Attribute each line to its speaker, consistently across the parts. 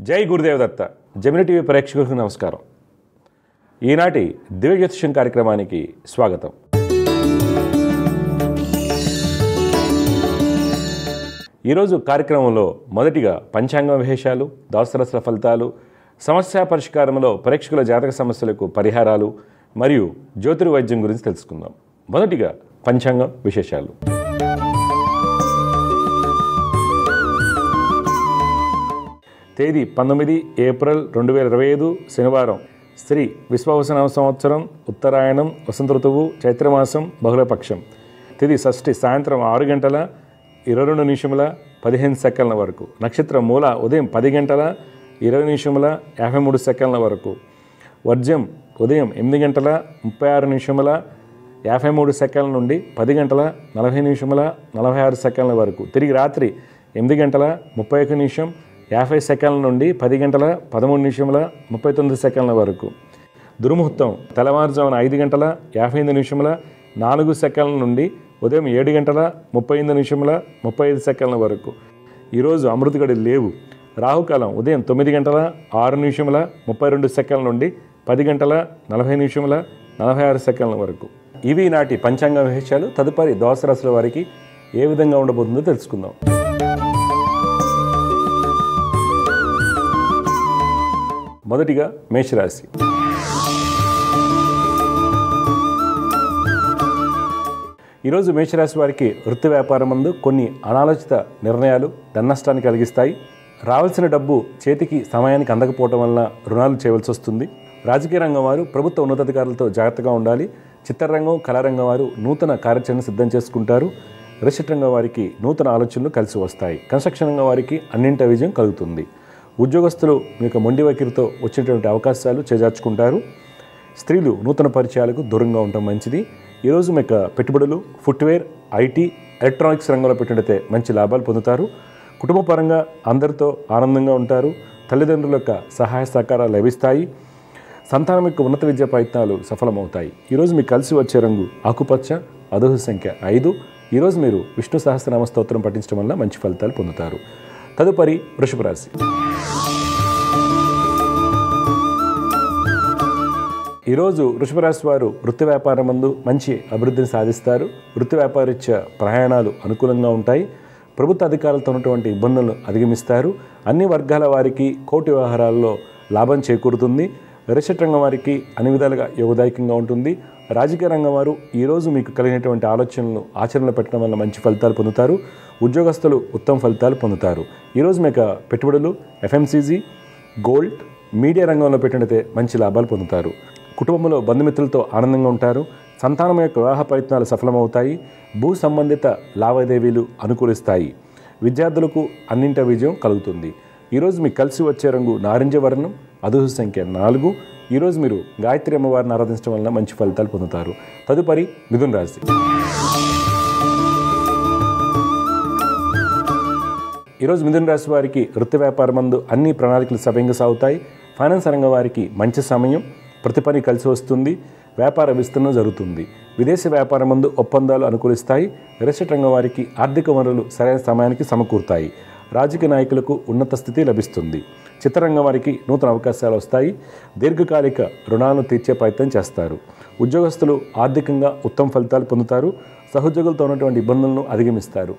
Speaker 1: జై Gurudev Datta. Gemini TV ప్రేక్షకులకు నమస్కారం. ఈనాటి దివ్య జ్యోతిష్యం కార్యక్రమానికి స్వాగతం. ఈరోజు కార్యక్రమంలో మొదటిగా పంచాంగ విశేషాలు, ద్వాదశ ఫలితాలు, సమస్య పరిష్కారంలో ప్రేక్షకుల జాతక సమస్యలకు పరిహారాలు మరియు జ్యోతిర్వైద్యం గురించి తెలుసుకుందాం. మొదటిగా పంచాంగ విశేషాలు. తేదీ 19 ఏప్రిల్ 2025 శనివారం. శ్రీ విశ్వావసనామ సంవత్సరం, ఉత్తరాయణం, వసంత ఋతువు, చైత్రమాసం, బహుళపక్షం. తేదీ షష్ఠి సాయంత్రం 6 గంటల 22 నిమిషముల 15 సెకండ్ల వరకు. నక్షత్రం మూల ఉదయం 10 గంటల 20 నిమిషముల 53 సెకండ్ల వరకు. వర్జ్యం ఉదయం 8 గంటల 36 నిమిషముల 53 సెకండ్ల నుండి 10 గంటల 40 నిమిషముల 46 సెకండ్ల వరకు. తిరిగి రాత్రి 8 గంటల 31 నిమిషం 50 సెకండ్ల నుండి 10 గంటల 13 నిమిషముల 39 సెకండ్ల వరకు. దుర్ముహూర్తం తెల్లవారుజామున 5 గంటల 58 నిమిషముల 4 సెకండ్ల నుండి ఉదయం 7 గంటల 38 నిమిషముల 35 సెకండ్ల వరకు. ఈరోజు అమృత గడియలు లేవు. రాహుకాలం ఉదయం 9 గంటల 6 నిమిషముల 32 సెకండ్ల నుండి 10 గంటల 40 నిమిషముల 46 సెకండ్ల వరకు. ఇవి నాటి పంచాంగ విశేషాలు. తదుపరి ద్వాదశ రాశుల వారికి ఏ విధంగా ఉండబోతుందో తెలుసుకుందాం. మొదటిగా మేషరాశి. ఈరోజు మేషరాశి వారికి వృత్తి వ్యాపారం నందు కొన్ని అనాలోచిత నిర్ణయాలు ధననష్టాన్ని కలిగిస్తాయి. రావాల్సిన డబ్బు చేతికి సమయానికి అందకపోవడం వలన రుణాలు చేయవలసి వస్తుంది. రాజకీయ రంగం వారు ప్రభుత్వ ఉన్నతాధికారులతో జాగ్రత్తగా ఉండాలి. చిత్రరంగం, కళారంగం వారు నూతన కార్యాచరణ సిద్ధం చేసుకుంటారు. రిషట్ రంగం వారికి నూతన ఆలోచనలు కలిసి వస్తాయి. కన్స్ట్రక్షన్ రంగం వారికి అన్నింట విజయం కలుగుతుంది. ఉద్యోగస్తులు మీకు మొండి వైఖరితో వచ్చినటువంటి అవకాశాలు చేజార్చుకుంటారు. స్త్రీలు నూతన పరిచయాలకు దూరంగా ఉండటం మంచిది. ఈరోజు మీకు పెట్టుబడులు ఫుట్వేర్, ఐటీ, ఎలక్ట్రానిక్స్ రంగంలో పెట్టినట్లయితే మంచి లాభాలు పొందుతారు. కుటుంబ పరంగా అందరితో ఆనందంగా ఉంటారు. తల్లిదండ్రుల యొక్క సహాయ సహకారాలు లభిస్తాయి. సంతానం యొక్క ఉన్నత విద్యా ప్రయత్నాలు సఫలమవుతాయి. ఈరోజు మీకు కలిసి వచ్చే రంగు ఆకుపచ్చ, అదృష్ట సంఖ్య 5. ఈరోజు మీరు విష్ణు సహస్రనామ స్తోత్రం పఠించడం వల్ల మంచి ఫలితాలు పొందుతారు. తదుపరి వృషభ రాశి. ఈరోజు వృషభ రాశి వారు వృత్తి వ్యాపారం నందు మంచి అభివృద్ధిని సాధిస్తారు. వృత్తి వ్యాపారరీత్యా ప్రయాణాలు అనుకూలంగా ఉంటాయి. ప్రభుత్వ అధికారులతో ఉన్నటువంటి ఇబ్బందులను అధిగమిస్తారు. అన్ని వర్గాల వారికి కోర్టు వ్యవహారాల్లో లాభం చేకూరుతుంది. రిషట్ రంగం వారికి అన్ని విధాలుగా యోగదాయకంగా ఉంటుంది. రాజకీయ రంగం వారు ఈరోజు మీకు కలిగినటువంటి ఆలోచనలను ఆచరణలో పెట్టడం వల్ల మంచి ఫలితాలు పొందుతారు. ఉద్యోగస్తులు ఉత్తమ ఫలితాలు పొందుతారు. ఈరోజు మీకు పెట్టుబడులు ఎఫ్ఎంసీజీ, గోల్డ్, మీడియా రంగంలో పెట్టినట్లయితే మంచి లాభాలు పొందుతారు. కుటుంబంలో బంధుమిత్రులతో ఆనందంగా ఉంటారు. సంతానం యొక్క వివాహ ప్రయత్నాలు సఫలమవుతాయి. భూ సంబంధిత లావాదేవీలు అనుకూలిస్తాయి. విద్యార్థులకు అన్నింట విజయం కలుగుతుంది. ఈరోజు మీకు కలిసి వచ్చే రంగు నారింజ వర్ణం, అదృష్ట సంఖ్య 4. ఈరోజు మీరు గాయత్రి అమ్మవారిని ఆరాధించడం వలన మంచి ఫలితాలు పొందుతారు. తదుపరి మిథున రాశి. ఈరోజు మిథున రాశి వారికి వృత్తి వ్యాపారం నందు అన్ని ప్రణాళికలు సవ్యంగా సాగుతాయి. ఫైనాన్స్ రంగం వారికి మంచి సమయం, ప్రతి పని కలిసి వస్తుంది. వ్యాపార విస్తరణ జరుగుతుంది. విదేశీ వ్యాపారం నందు ఒప్పందాలు అనుకూలిస్తాయి. రిషట్ రంగం వారికి ఆర్థిక వనరులు సరైన సమయానికి సమకూరుతాయి. రాజకీయ నాయకులకు ఉన్నత స్థితి లభిస్తుంది. చిత్రరంగం వారికి నూతన అవకాశాలు వస్తాయి. దీర్ఘకాలిక రుణాలను తీర్చే ప్రయత్నం చేస్తారు. ఉద్యోగస్తులు ఆర్థికంగా ఉత్తమ ఫలితాలు పొందుతారు. సహోద్యోగులతో ఉన్నటువంటి ఇబ్బందులను అధిగమిస్తారు.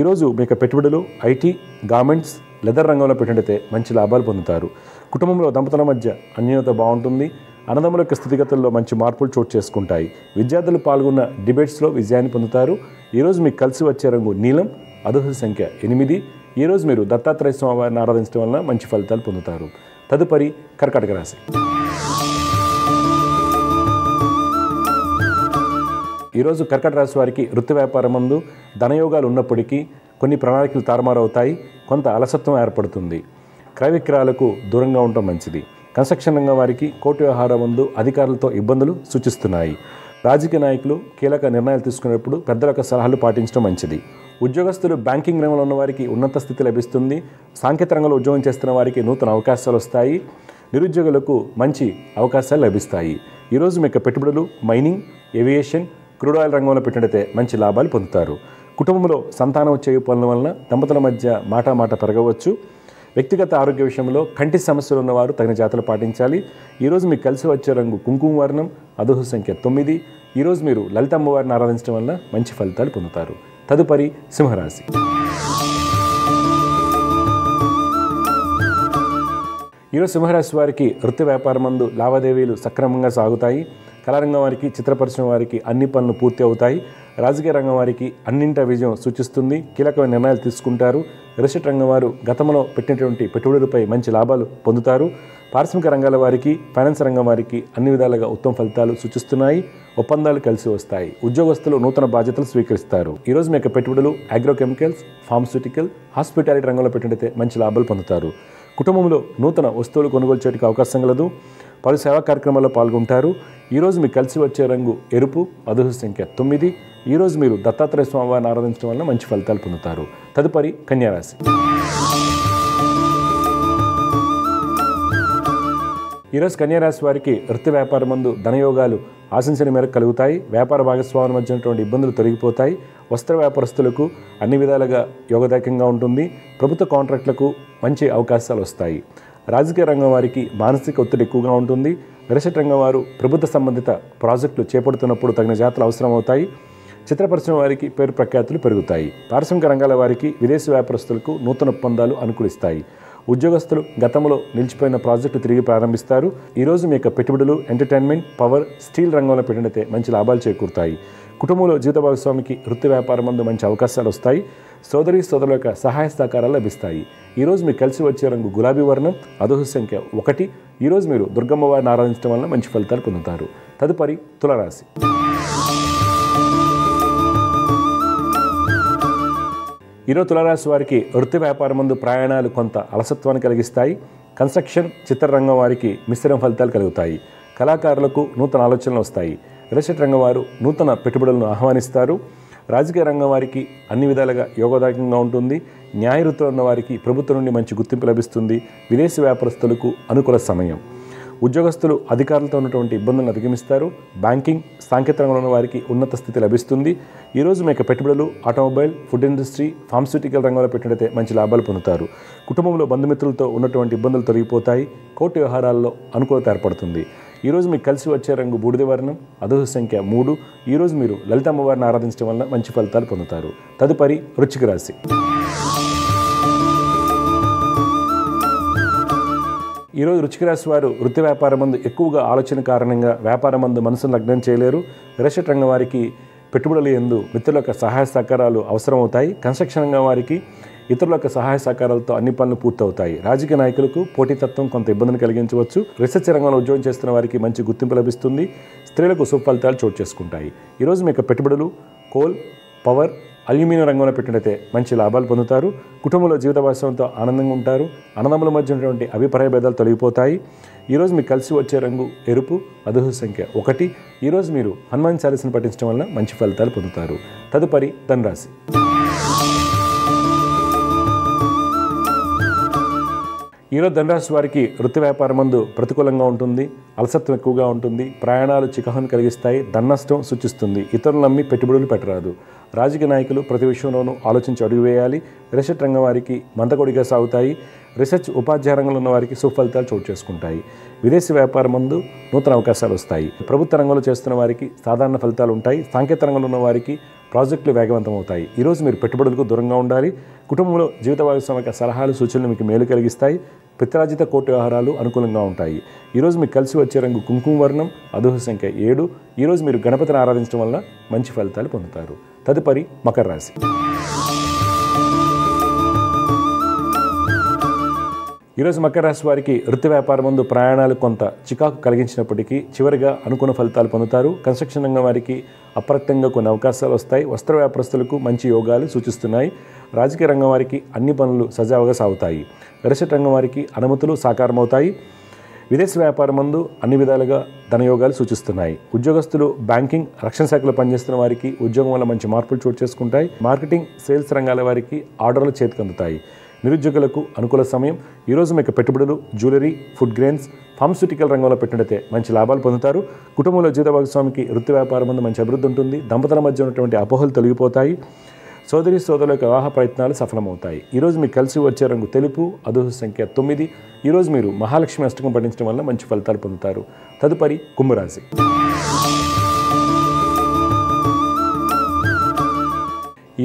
Speaker 1: ఈరోజు మీకు పెట్టుబడులు ఐటీ, గార్మెంట్స్, లెదర్ రంగంలో పెట్టినట్లయితే మంచి లాభాలు పొందుతారు. కుటుంబంలో దంపతుల మధ్య అన్యోన్యత బాగుంటుంది. అన్నదమ్ముల యొక్క స్థితిగతుల్లో మంచి మార్పులు చోటు చేసుకుంటాయి. విద్యార్థులు పాల్గొన్న డిబేట్స్లో విజయాన్ని పొందుతారు. ఈరోజు మీకు కలిసి వచ్చే రంగు నీలం, అదృష్ట సంఖ్య 8. ఈరోజు మీరు దత్తాత్రేయ స్వామి వారిని ఆరాధించడం వలన మంచి ఫలితాలు పొందుతారు. తదుపరి కర్కాటక రాశి. ఈరోజు కర్కాటక రాశి వారికి వృత్తి వ్యాపారం నందు ధనయోగాలు ఉన్నప్పటికీ కొన్ని ప్రణాళికలు తారుమారవుతాయి. కొంత అలసత్వం ఏర్పడుతుంది. క్రయ విక్రయాలకు దూరంగా ఉండటం మంచిది. కన్స్ట్రక్షన్ రంగం వారికి కోర్టు వ్యవహారం ముందు అధికారులతో ఇబ్బందులు సూచిస్తున్నాయి. రాజకీయ నాయకులు కీలక నిర్ణయాలు తీసుకునేటప్పుడు పెద్దల యొక్క సలహాలు పాటించడం మంచిది. ఉద్యోగస్తులు బ్యాంకింగ్ రంగంలో ఉన్న వారికి ఉన్నత స్థితి లభిస్తుంది. సాంకేతిక రంగంలో ఉద్యోగం చేస్తున్న వారికి నూతన అవకాశాలు వస్తాయి. నిరుద్యోగులకు మంచి అవకాశాలు లభిస్తాయి. ఈరోజు మీకు పెట్టుబడులు మైనింగ్, ఏవియేషన్, క్రూడ్ ఆయిల్ రంగంలో పెట్టినట్లయితే మంచి లాభాలు పొందుతారు. కుటుంబంలో సంతానం చేయు పనుల వలన దంపతుల మధ్య మాట పెరగవచ్చు. వ్యక్తిగత ఆరోగ్య విషయంలో కంటి సమస్యలు ఉన్నవారు తగిన జాగ్రత్తలు పాటించాలి. ఈరోజు మీకు కలిసి వచ్చే రంగు కుంకుమ వర్ణం, అదృష్ట సంఖ్య 9. ఈరోజు మీరు లలిత అమ్మవారిని ఆరాధించడం వల్ల మంచి ఫలితాలు పొందుతారు. తదుపరి సింహరాశి. ఈరోజు సింహరాశి వారికి వృత్తి వ్యాపారం నందు లావాదేవీలు సక్రమంగా సాగుతాయి. కళారంగం వారికి, చిత్ర పరిశ్రమ వారికి అన్ని పనులు పూర్తి అవుతాయి. రాజకీయ రంగం వారికి అన్నింటా విజయం సూచిస్తుంది. కీలకమైన నిర్ణయాలు తీసుకుంటారు. రియల్ ఎస్టేట్ రంగం వారు గతంలో పెట్టినటువంటి పెట్టుబడులపై మంచి లాభాలు పొందుతారు. పారిశ్రామిక రంగాల వారికి, ఫైనాన్స్ రంగం వారికి అన్ని విధాలుగా ఉత్తమ ఫలితాలు సూచిస్తున్నాయి. ఒప్పందాలు కలిసి వస్తాయి. ఉద్యోగస్తులు నూతన బాధ్యతలు స్వీకరిస్తారు. ఈరోజు మీ యొక్క పెట్టుబడులు అగ్రోకెమికల్స్, ఫార్మస్యూటికల్, హాస్పిటాలిటీ రంగంలో పెట్టినట్లయితే మంచి లాభాలు పొందుతారు. కుటుంబంలో నూతన వస్తువులు కొనుగోలు చేయడానికి అవకాశం కలదు. పలు సేవా కార్యక్రమాల్లో పాల్గొంటారు. ఈరోజు మీకు కలిసి వచ్చే రంగు ఎరుపు, అదృష్ట సంఖ్య 9. ఈరోజు మీరు దత్తాత్రేయ స్వామి వారిని ఆరాధించడం వల్ల మంచి ఫలితాలు పొందుతారు. తదుపరి కన్యారాశి. ఈరోజు కన్యారాశి వారికి వృత్తి వ్యాపారం నందు ధనయోగాలు ఆశించిన మేరకు కలుగుతాయి. వ్యాపార భాగస్వాముల మధ్య ఉన్నటువంటి ఇబ్బందులు తొలగిపోతాయి. వస్త్ర వ్యాపారస్తులకు అన్ని విధాలుగా యోగదాయకంగా ఉంటుంది. ప్రభుత్వ కాంట్రాక్టులకు మంచి అవకాశాలు వస్తాయి. రాజకీయ రంగం వారికి మానసిక ఒత్తిడి ఎక్కువగా ఉంటుంది. రియల్ ఎస్టేట్ రంగం వారు ప్రభుత్వ సంబంధిత ప్రాజెక్టులు చేపడుతున్నప్పుడు తగిన జాగ్రత్తలు అవసరం అవుతాయి. చిత్ర పరిశ్రమ వారికి పేరు ప్రఖ్యాతులు పెరుగుతాయి. పారిశ్రామిక రంగాల వారికి, విదేశీ వ్యాపారస్తులకు నూతన ఒప్పందాలు అనుకూలిస్తాయి. ఉద్యోగస్తులు గతంలో నిలిచిపోయిన ప్రాజెక్టు తిరిగి ప్రారంభిస్తారు. ఈరోజు మీ యొక్క పెట్టుబడులు ఎంటర్టైన్మెంట్, పవర్, స్టీల్ రంగంలో పెట్టినట్లయితే మంచి లాభాలు చేకూరుతాయి. కుటుంబంలో జీవిత భాగస్వామికి వృత్తి వ్యాపారం నందు మంచి అవకాశాలు వస్తాయి. సోదరుల యొక్క సహాయ సహకారాలు లభిస్తాయి. ఈరోజు మీకు కలిసి వచ్చే రంగు గులాబీ వర్ణం, అదృష్ట సంఖ్య 1. ఈరోజు మీరు దుర్గమ్మ వారిని ఆరాధించడం వల్ల మంచి ఫలితాలు పొందుతారు. తదుపరి తులారాశి. ఈరోజు తులారాశి వారికి వృత్తి వ్యాపారం నందు ప్రయాణాలు కొంత అలసత్వాన్ని కలిగిస్తాయి. కన్స్ట్రక్షన్, చిత్రరంగం వారికి మిశ్రమ ఫలితాలు కలుగుతాయి. కళాకారులకు నూతన ఆలోచనలు వస్తాయి. రియల్ ఎస్టేట్ రంగం వారు నూతన పెట్టుబడులను ఆహ్వానిస్తారు. రాజకీయ రంగం వారికి అన్ని విధాలుగా యోగదాయకంగా ఉంటుంది. న్యాయ వృత్తిలో ఉన్న వారికి ప్రభుత్వం నుండి మంచి గుర్తింపు లభిస్తుంది. విదేశీ వ్యాపారస్తులకు అనుకూల సమయం. ఉద్యోగస్తులు అధికారులతో ఉన్నటువంటి ఇబ్బందులను అధిగమిస్తారు. బ్యాంకింగ్, సాంకేతిక రంగంలో ఉన్న వారికి ఉన్నత స్థితి లభిస్తుంది. ఈరోజు మీ యొక్క పెట్టుబడులు ఆటోమొబైల్, ఫుడ్ ఇండస్ట్రీ, ఫార్మస్యూటికల్ రంగంలో పెట్టినట్లయితే మంచి లాభాలు పొందుతారు. కుటుంబంలో బంధుమిత్రులతో ఉన్నటువంటి ఇబ్బందులు తొలగిపోతాయి. కోర్టు వ్యవహారాల్లో అనుకూలత ఏర్పడుతుంది. ఈరోజు మీకు కలిసి వచ్చే రంగు బూడిద వర్ణం, అదృష్ట సంఖ్య 3. ఈరోజు మీరు లలిత అమ్మవారిని ఆరాధించడం వల్ల మంచి ఫలితాలు పొందుతారు. తదుపరి వృశ్చిక రాశి. ఈరోజు వృశ్చిక రాశి వారు వృత్తి వ్యాపారం నందు ఎక్కువగా ఆలోచన కారణంగా వ్యాపారం నందు మనసును లగ్నం చేయలేరు. రియల్ ఎస్టేట్ రంగం వారికి పెట్టుబడుల యందు మిత్రుల యొక్క సహాయ సహకారాలు అవసరమవుతాయి. కన్స్ట్రక్షన్ రంగం వారికి ఇతరుల యొక్క సహాయ సహకారాలతో అన్ని పనులు పూర్తవుతాయి. రాజకీయ నాయకులకు పోటీతత్వం కొంత ఇబ్బందిని కలిగించవచ్చు. రీసెర్చ్ రంగంలో ఉద్యోగం చేస్తున్న వారికి మంచి గుర్తింపు లభిస్తుంది. స్త్రీలకు సుఫలితాలు చోటు చేసుకుంటాయి. ఈరోజు మీ యొక్క పెట్టుబడులు కోల్, పవర్, అల్యూమినియం రంగంలో పెట్టినట్లయితే మంచి లాభాలు పొందుతారు. కుటుంబంలో జీవిత భాగస్వామితో ఆనందంగా ఉంటారు. అన్నదమ్ముల మధ్య ఉన్నటువంటి అభిప్రాయ భేదాలు తొలగిపోతాయి. ఈరోజు మీకు కలిసి వచ్చే రంగు ఎరుపు, అదృష్ట సంఖ్య 1. ఈరోజు మీరు హనుమాన్ చాలీసాను పఠించడం వల్ల మంచి ఫలితాలు పొందుతారు. తదుపరి ధనురాశి. ఈరోజు ధనురాశి వారికి వృత్తి వ్యాపారం నందు ప్రతికూలంగా ఉంటుంది. అలసత్వం ఎక్కువగా ఉంటుంది. ప్రయాణాలు చికాకును కలిగిస్తాయి. ధననష్టం సూచిస్తుంది. ఇతరులు నమ్మి పెట్టుబడులు పెట్టరాదు. రాజకీయ నాయకులు ప్రతి విషయంలోనూ ఆలోచించి అడుగు వేయాలి. రియల్ ఎస్టేట్ రంగం వారికి మందకొడిగా సాగుతాయి. రీసెర్చ్, ఉపాధ్యాయ రంగంలో ఉన్న వారికి సుఫలితాలు చోటు చేసుకుంటాయి. విదేశీ వ్యాపారం నందు నూతన అవకాశాలు వస్తాయి. ప్రభుత్వ రంగంలో చేస్తున్న వారికి సాధారణ ఫలితాలు ఉంటాయి. సాంకేతిక రంగంలో ఉన్న వారికి ప్రాజెక్టులు వేగవంతం అవుతాయి. ఈరోజు మీరు పెట్టుబడులకు దూరంగా ఉండాలి. కుటుంబంలో జీవిత భాగస్వామి సలహాలు, సూచనలు మీకు మేలు కలిగిస్తాయి. పిత్రార్జిత కోర్టు వ్యవహారాలు అనుకూలంగా ఉంటాయి. ఈరోజు మీకు కలిసి వచ్చే రంగు కుంకుమ వర్ణం, అదృష్ట సంఖ్య 7. ఈరోజు మీరు గణపతిని ఆరాధించడం వల్ల మంచి ఫలితాలు పొందుతారు. తదుపరి మకర రాశి. ఈరోజు మకర రాశి వారికి వృత్తి వ్యాపారం నందు ప్రయాణాలు కొంత చికాకు కలిగించినప్పటికీ చివరిగా అనుకున్న ఫలితాలు పొందుతారు. కన్స్ట్రక్షన్ రంగం వారికి అప్రత్యంగా కొన్ని అవకాశాలు వస్తాయి. వస్త్ర వ్యాపారస్తులకు మంచి యోగాలు సూచిస్తున్నాయి. రాజకీయ రంగం వారికి అన్ని పనులు సజావుగా సాగుతాయి. రియల్ ఎస్టేట్ రంగం వారికి అనుమతులు సాకారమవుతాయి. విదేశీ వ్యాపారం నందు అన్ని విధాలుగా ధనయోగాలు సూచిస్తున్నాయి. ఉద్యోగస్తులు బ్యాంకింగ్, రక్షణ శాఖలో పనిచేస్తున్న వారికి ఉద్యోగం వల్ల మంచి మార్పులు చోటు చేసుకుంటాయి. మార్కెటింగ్, సేల్స్ రంగాల వారికి ఆర్డర్లు చేతికి అందుతాయి. నిరుద్యోగులకు అనుకూల సమయం. ఈరోజు మీకు పెట్టుబడులు జ్యువెలరీ, ఫుడ్ గ్రెయిన్స్, ఫార్మస్యూటికల్ రంగంలో పెట్టినట్లయితే మంచి లాభాలు పొందుతారు. కుటుంబంలో జీవిత భాగస్వామికి వృత్తి వ్యాపారం మందు మంచి అభివృద్ధి ఉంటుంది. దంపతుల మధ్య ఉన్నటువంటి అపోహలు తొలగిపోతాయి. సోదరి సోదరుల యొక్క వివాహ ప్రయత్నాలు సఫలమవుతాయి. ఈరోజు మీకు కలిసి వచ్చే రంగు తెలుపు, అదృష్ట సంఖ్య 9. ఈరోజు మీరు మహాలక్ష్మి అష్టకం పఠించడం వల్ల మంచి ఫలితాలు పొందుతారు. తదుపరి కుంభరాశి.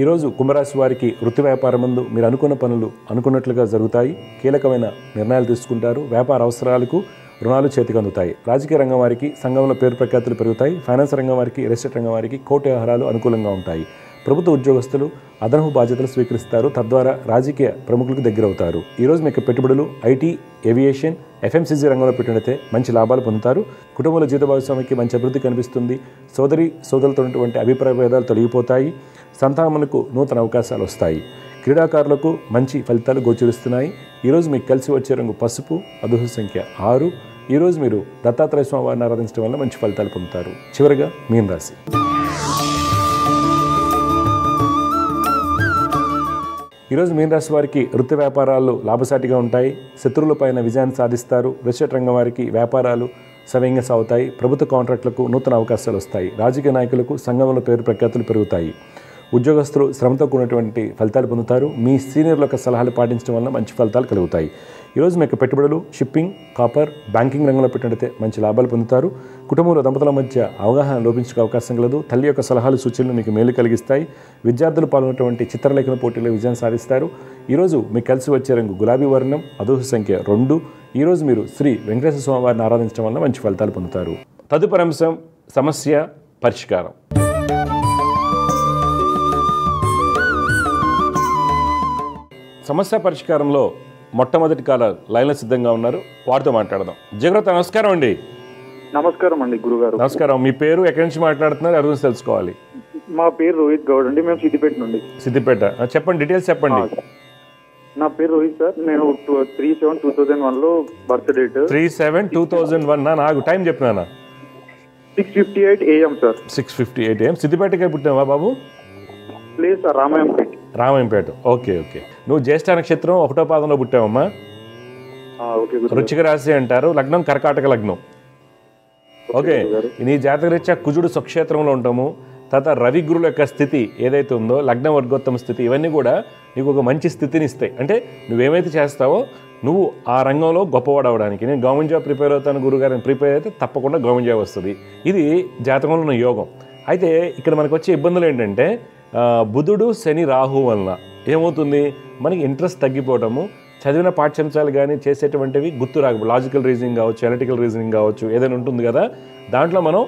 Speaker 1: ఈరోజు కుంభరాశి వారికి వృత్తి వ్యాపారమందు మీరు అనుకున్న పనులు అనుకున్నట్లుగా జరుగుతాయి. కీలకమైన నిర్ణయాలు తీసుకుంటారు. వ్యాపార అవసరాలకు రుణాలు చేతికి అందుతాయి. రాజకీయ రంగం వారికి సంఘంలో పేరు ప్రఖ్యాతులు పెరుగుతాయి. ఫైనాన్స్ రంగం వారికి, రియల్ రంగం వారికి కోర్టు వ్యవహారాలు అనుకూలంగా ఉంటాయి. ప్రభుత్వ ఉద్యోగస్తులు అదనపు బాధ్యతలు స్వీకరిస్తారు. తద్వారా రాజకీయ ప్రముఖులకు దగ్గరవుతారు. ఈరోజు మీకు పెట్టుబడులు ఐటీ, ఏవియేషన్, ఎఫ్ఎంసీజీ రంగంలో పెట్టినట్లయితే మంచి లాభాలు పొందుతారు. కుటుంబంలో జీవిత భాగస్వామికి మంచి అభివృద్ధి కనిపిస్తుంది. సోదరులతో ఉన్నటువంటి అభిప్రాయ భేదాలు తొలగిపోతాయి. సంతానములకు నూతన అవకాశాలు వస్తాయి. క్రీడాకారులకు మంచి ఫలితాలు గోచరిస్తున్నాయి. ఈరోజు మీకు కలిసి వచ్చే రంగు పసుపు, అదృష్ట సంఖ్య 6. ఈరోజు మీరు దత్తాత్రేయ స్వామి వారిని ఆరాధించడం వల్ల మంచి ఫలితాలు పొందుతారు. చివరిగా మీన రాశి. ఈరోజు మీన రాశి వారికి వృత్తి వ్యాపారాలు లాభసాటిగా ఉంటాయి. శత్రువులపైన విజయాన్ని సాధిస్తారు. రిజిస్టర్ రంగం వారికి వ్యాపారాలు సవ్యంగా సాగుతాయి. ప్రభుత్వ కాంట్రాక్టులకు నూతన అవకాశాలు వస్తాయి. రాజకీయ నాయకులకు సంఘంలో పేరు ప్రఖ్యాతులు పెరుగుతాయి. ఉద్యోగస్తులు శ్రమతో కూడినటువంటి ఫలితాలు పొందుతారు. మీ సీనియర్ల యొక్క సలహాలు పాటించడం వల్ల మంచి ఫలితాలు కలుగుతాయి. ఈరోజు మీకు పెట్టుబడులు షిప్పింగ్, కాపర్, బ్యాంకింగ్ రంగంలో పెట్టినట్లయితే మంచి లాభాలు పొందుతారు. కుటుంబంలో దంపతుల మధ్య అవగాహన లోపించే అవకాశం కలదు. తల్లి యొక్క సలహాలు సూచనలు మీకు మేలు కలిగిస్తాయి. విద్యార్థులు పాల్గొన్నటువంటి చిత్రలేఖన పోటీలో విజయం సాధిస్తారు. ఈరోజు మీకు కలిసి వచ్చే రంగు గులాబీ వర్ణం, అదృష్ట సంఖ్య 2. ఈరోజు మీరు శ్రీ వెంకటేశ్వర స్వామి వారిని ఆరాధించడం వల్ల మంచి ఫలితాలు పొందుతారు. తదుపరి అంశం సమస్య పరిష్కారం. సమస్య పరిష్కారంలో మొట్టమొదటి కాలర్ లైన్లో సిద్ధంగా ఉన్నారు. వారితో మాట్లాడదాం. జగరత్ నమస్కారం అండి.
Speaker 2: నమస్కారం అండి గురుగారు.
Speaker 1: నమస్కారం. మీ పేరు, ఎక్కడి నుంచి మాట్లాడుతున్నారు, ఎవరి గురించి తెలుసుకోవాలి?
Speaker 2: మా పేరు రోహిత్ గౌడ్ అండి. మేము సిద్దిపేట నుండి.
Speaker 1: సిద్దిపేట. చెప్పండి, డీటెయిల్స్ చెప్పండి.
Speaker 2: నా పేరు రోహిత్ సార్. నేను 3/7/2001 బర్త్ డేట్.
Speaker 1: 3/7/2001. నాకు టైం చెప్పినా?
Speaker 2: 6:58 AM సార్.
Speaker 1: 6:58 AM. సిద్దిపేటకే పుట్టినావా బాబు?
Speaker 2: లేదు sir, Ramayampet.
Speaker 1: Ramayampet. Okay okay. నువ్వు జ్యేష్ఠ నక్షత్రం 1వ పాదంలో పుట్టావమ్మా. వృశ్చిక రాశి అంటారు. లగ్నం కర్కాటక లగ్నం. ఓకే. నీ జాతకరీత్యా కుజుడు స్వక్షేత్రంలో ఉంటాము. తర్వాత రవి గురుల యొక్క స్థితి ఏదైతే ఉందో, లగ్న వర్గోత్తమ స్థితి, ఇవన్నీ కూడా నీకు ఒక మంచి స్థితిని ఇస్తాయి. అంటే నువ్వేమైతే చేస్తావో నువ్వు ఆ రంగంలో గొప్పవాడు అవడానికి. నేను గవర్నమెంట్ జాబ్ ప్రిపేర్ అవుతాను గురుగారిని, ప్రిపేర్ అయితే తప్పకుండా గవర్నమెంట్ జాబ్ వస్తుంది. ఇది జాతకంలో ఉన్న యోగం. అయితే ఇక్కడ మనకు వచ్చే ఇబ్బందులు ఏంటంటే బుధుడు, శని, రాహు వలన ఏమవుతుంది, మనకి ఇంట్రెస్ట్ తగ్గిపోవటము, చదివిన పాఠ్యాంశాలు కానీ చేసేటువంటివి గుర్తు రాకపో, లాజికల్ రీజనింగ్ కావచ్చు, అనలిటికల్ రీజనింగ్ కావచ్చు, ఏదైనా ఉంటుంది కదా, దాంట్లో మనం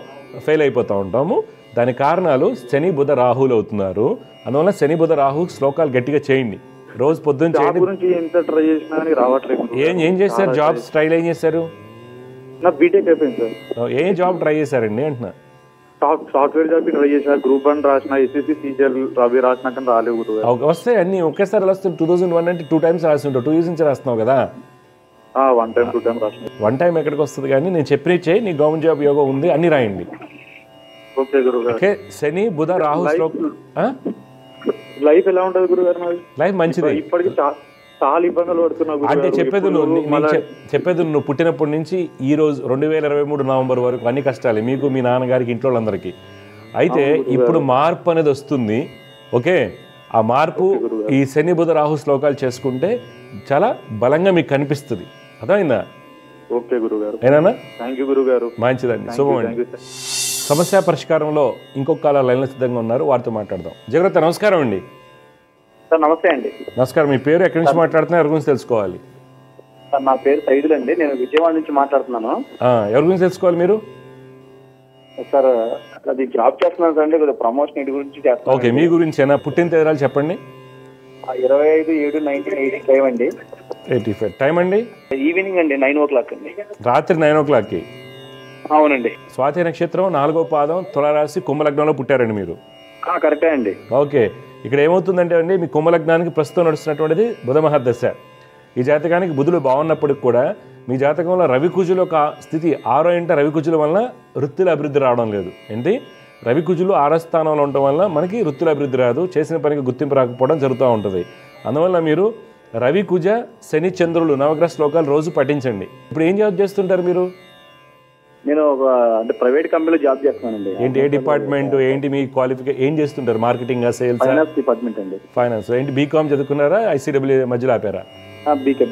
Speaker 1: ఫెయిల్ అయిపోతూ ఉంటాము. దానికి కారణాలు శని, బుధ, రాహులు అవుతున్నారు. అందువల్ల శని, బుధ, రాహు శ్లోకాలు గట్టిగా చేయండి. రోజు పొద్దున్న చేయండి. ఏం చేశారు? జాబ్ ట్రైల్ ఏం చేశారు? ఏం జాబ్ ట్రై చేశారండి అంటున్నా?
Speaker 2: సాఫ్ట్వేర్ జాబ్ ట్రై చేశారు. గ్రూప్ 1 రాసిన, ఎస్ఎస్సి, సీజీఎల్ రవి రాసినా కానీ రాలేవు.
Speaker 1: వస్తాయి అన్ని ఒకేసారి వస్తుంది. 2001 అంటే 2 times రాసి ఉంటావు. 2 years నుంచి రాస్తున్నావు కదా.
Speaker 2: 1 time 2 time రాసిన.
Speaker 1: 1 time ఎక్కడికి వస్తుంది కానీ నేను చెప్పిన చేయి. నీ గవర్నమెంట్ జాబ్ యోగం ఉంది, అన్ని రాయండి.
Speaker 2: ఓకే గురుగారు.
Speaker 1: ఓకే. శని, బుధ, రాహు
Speaker 2: లైఫ్ ఎలా ఉంటుంది గురుగారు?
Speaker 1: లైఫ్ మంచిది.
Speaker 2: ఇప్పటికి చాలా ఇబ్బందులు పడుతున్నావు
Speaker 1: అంటే చెప్పేది నువ్వు పుట్టినప్పటి నుంచి ఈ రోజు 2023 నవంబర్ వరకు అన్ని కష్టాలే మీకు, మీ నాన్నగారికి, ఇంట్లో వాళ్ళందరికీ. అయితే ఇప్పుడు మార్పు అనేది వస్తుంది. ఓకే. ఆ మార్పు ఈ శని, బుధ, రాహు శ్లోకాలు చేసుకుంటే చాలా బలంగా మీకు కనిపిస్తుంది. అర్థమైందా?
Speaker 2: ఓకే గురుగారు.
Speaker 1: ఏనా?
Speaker 2: థాంక్యూ గురుగారు.
Speaker 1: మంచిదండి. శుభమండి. సమస్య పరిష్కారంలో ఇంకొక కాల లైన్లో సిద్ధంగా ఉన్నారు. వారితో మాట్లాడదాం. జగరత్ నమస్కారం అండి.
Speaker 2: సార్ నమస్తే అండి.
Speaker 1: నమస్కారం. మీ పేరు, ఎక్కడి నుంచి మాట్లాడుతున్నారు, ఎవరి గురించి తెలుసుకోవాలి?
Speaker 2: సార్ నా పేరు సైదుల్ అండి. నేను విజయవాడ నుంచి మాట్లాడుతున్నాను.
Speaker 1: ఎవరి గురించి తెలుసుకోవాలి మీరు?
Speaker 2: సార్ అది జాబ్ చేస్తున్నాను సార్. అంటే ప్రమోషన్ ఇంటి గురించి చేస్తాను.
Speaker 1: ఓకే. మీ గురించి పుట్టిన తేదీలు చెప్పండి.
Speaker 2: 25/7/1985 అండి.
Speaker 1: 85. టైం అండి?
Speaker 2: ఈవినింగ్ అండి 9 o'clock అండి.
Speaker 1: రాత్రి 9 o'clockకి.
Speaker 2: అవునండి.
Speaker 1: స్వాతి నక్షత్రం 4వ పాదం తులారాశి కుంభలగ్నంలో పుట్టారండి మీరు.
Speaker 2: కరెక్టే అండి.
Speaker 1: ఓకే. ఇక్కడ ఏమవుతుందంటే అండి, మీ కుంభలగ్నానికి ప్రస్తుతం నడుస్తున్నటువంటిది బుధ మహాదశ. ఈ జాతకానికి బుధుడు బాగున్నప్పటికి కూడా మీ జాతకంలో రవికుజుల ఒక స్థితి 6వ ఇంట రవికుజుల వలన వృత్తిలో అభివృద్ధి రావడం లేదు. ఏంటి? రవికుజులు 6వ స్థానంలో ఉండటం వల్ల మనకి వృత్తిలో అభివృద్ధి రాదు, చేసిన పనికి గుర్తింపు రాకపోవడం జరుగుతూ ఉంటుంది. అందువల్ల మీరు రవికుజ, శని, చంద్రులు నవగ్రహ శ్లోకాలు రోజు పఠించండి. ఇప్పుడు ఏం జాబ్ చేస్తుంటారు మీరు?
Speaker 2: నేను అంటే ప్రైవేట్ కంపెనీలో జాబ్ చేస్తున్నానండి.
Speaker 1: ఏంటి ఏ డిపార్ట్మెంట్, ఏంటి మీ క్వాలిఫికేషన్, ఏం చేస్తుంటారు? Marketing, sales?
Speaker 2: ఫైనాన్స్ డిపార్ట్మెంట్ అండి.
Speaker 1: ఫైనాన్స్. ఏంటి బీకామ్ చదువుకున్నారా? ఐసీడబ్ల్యూ మధ్యలో ఆపారా?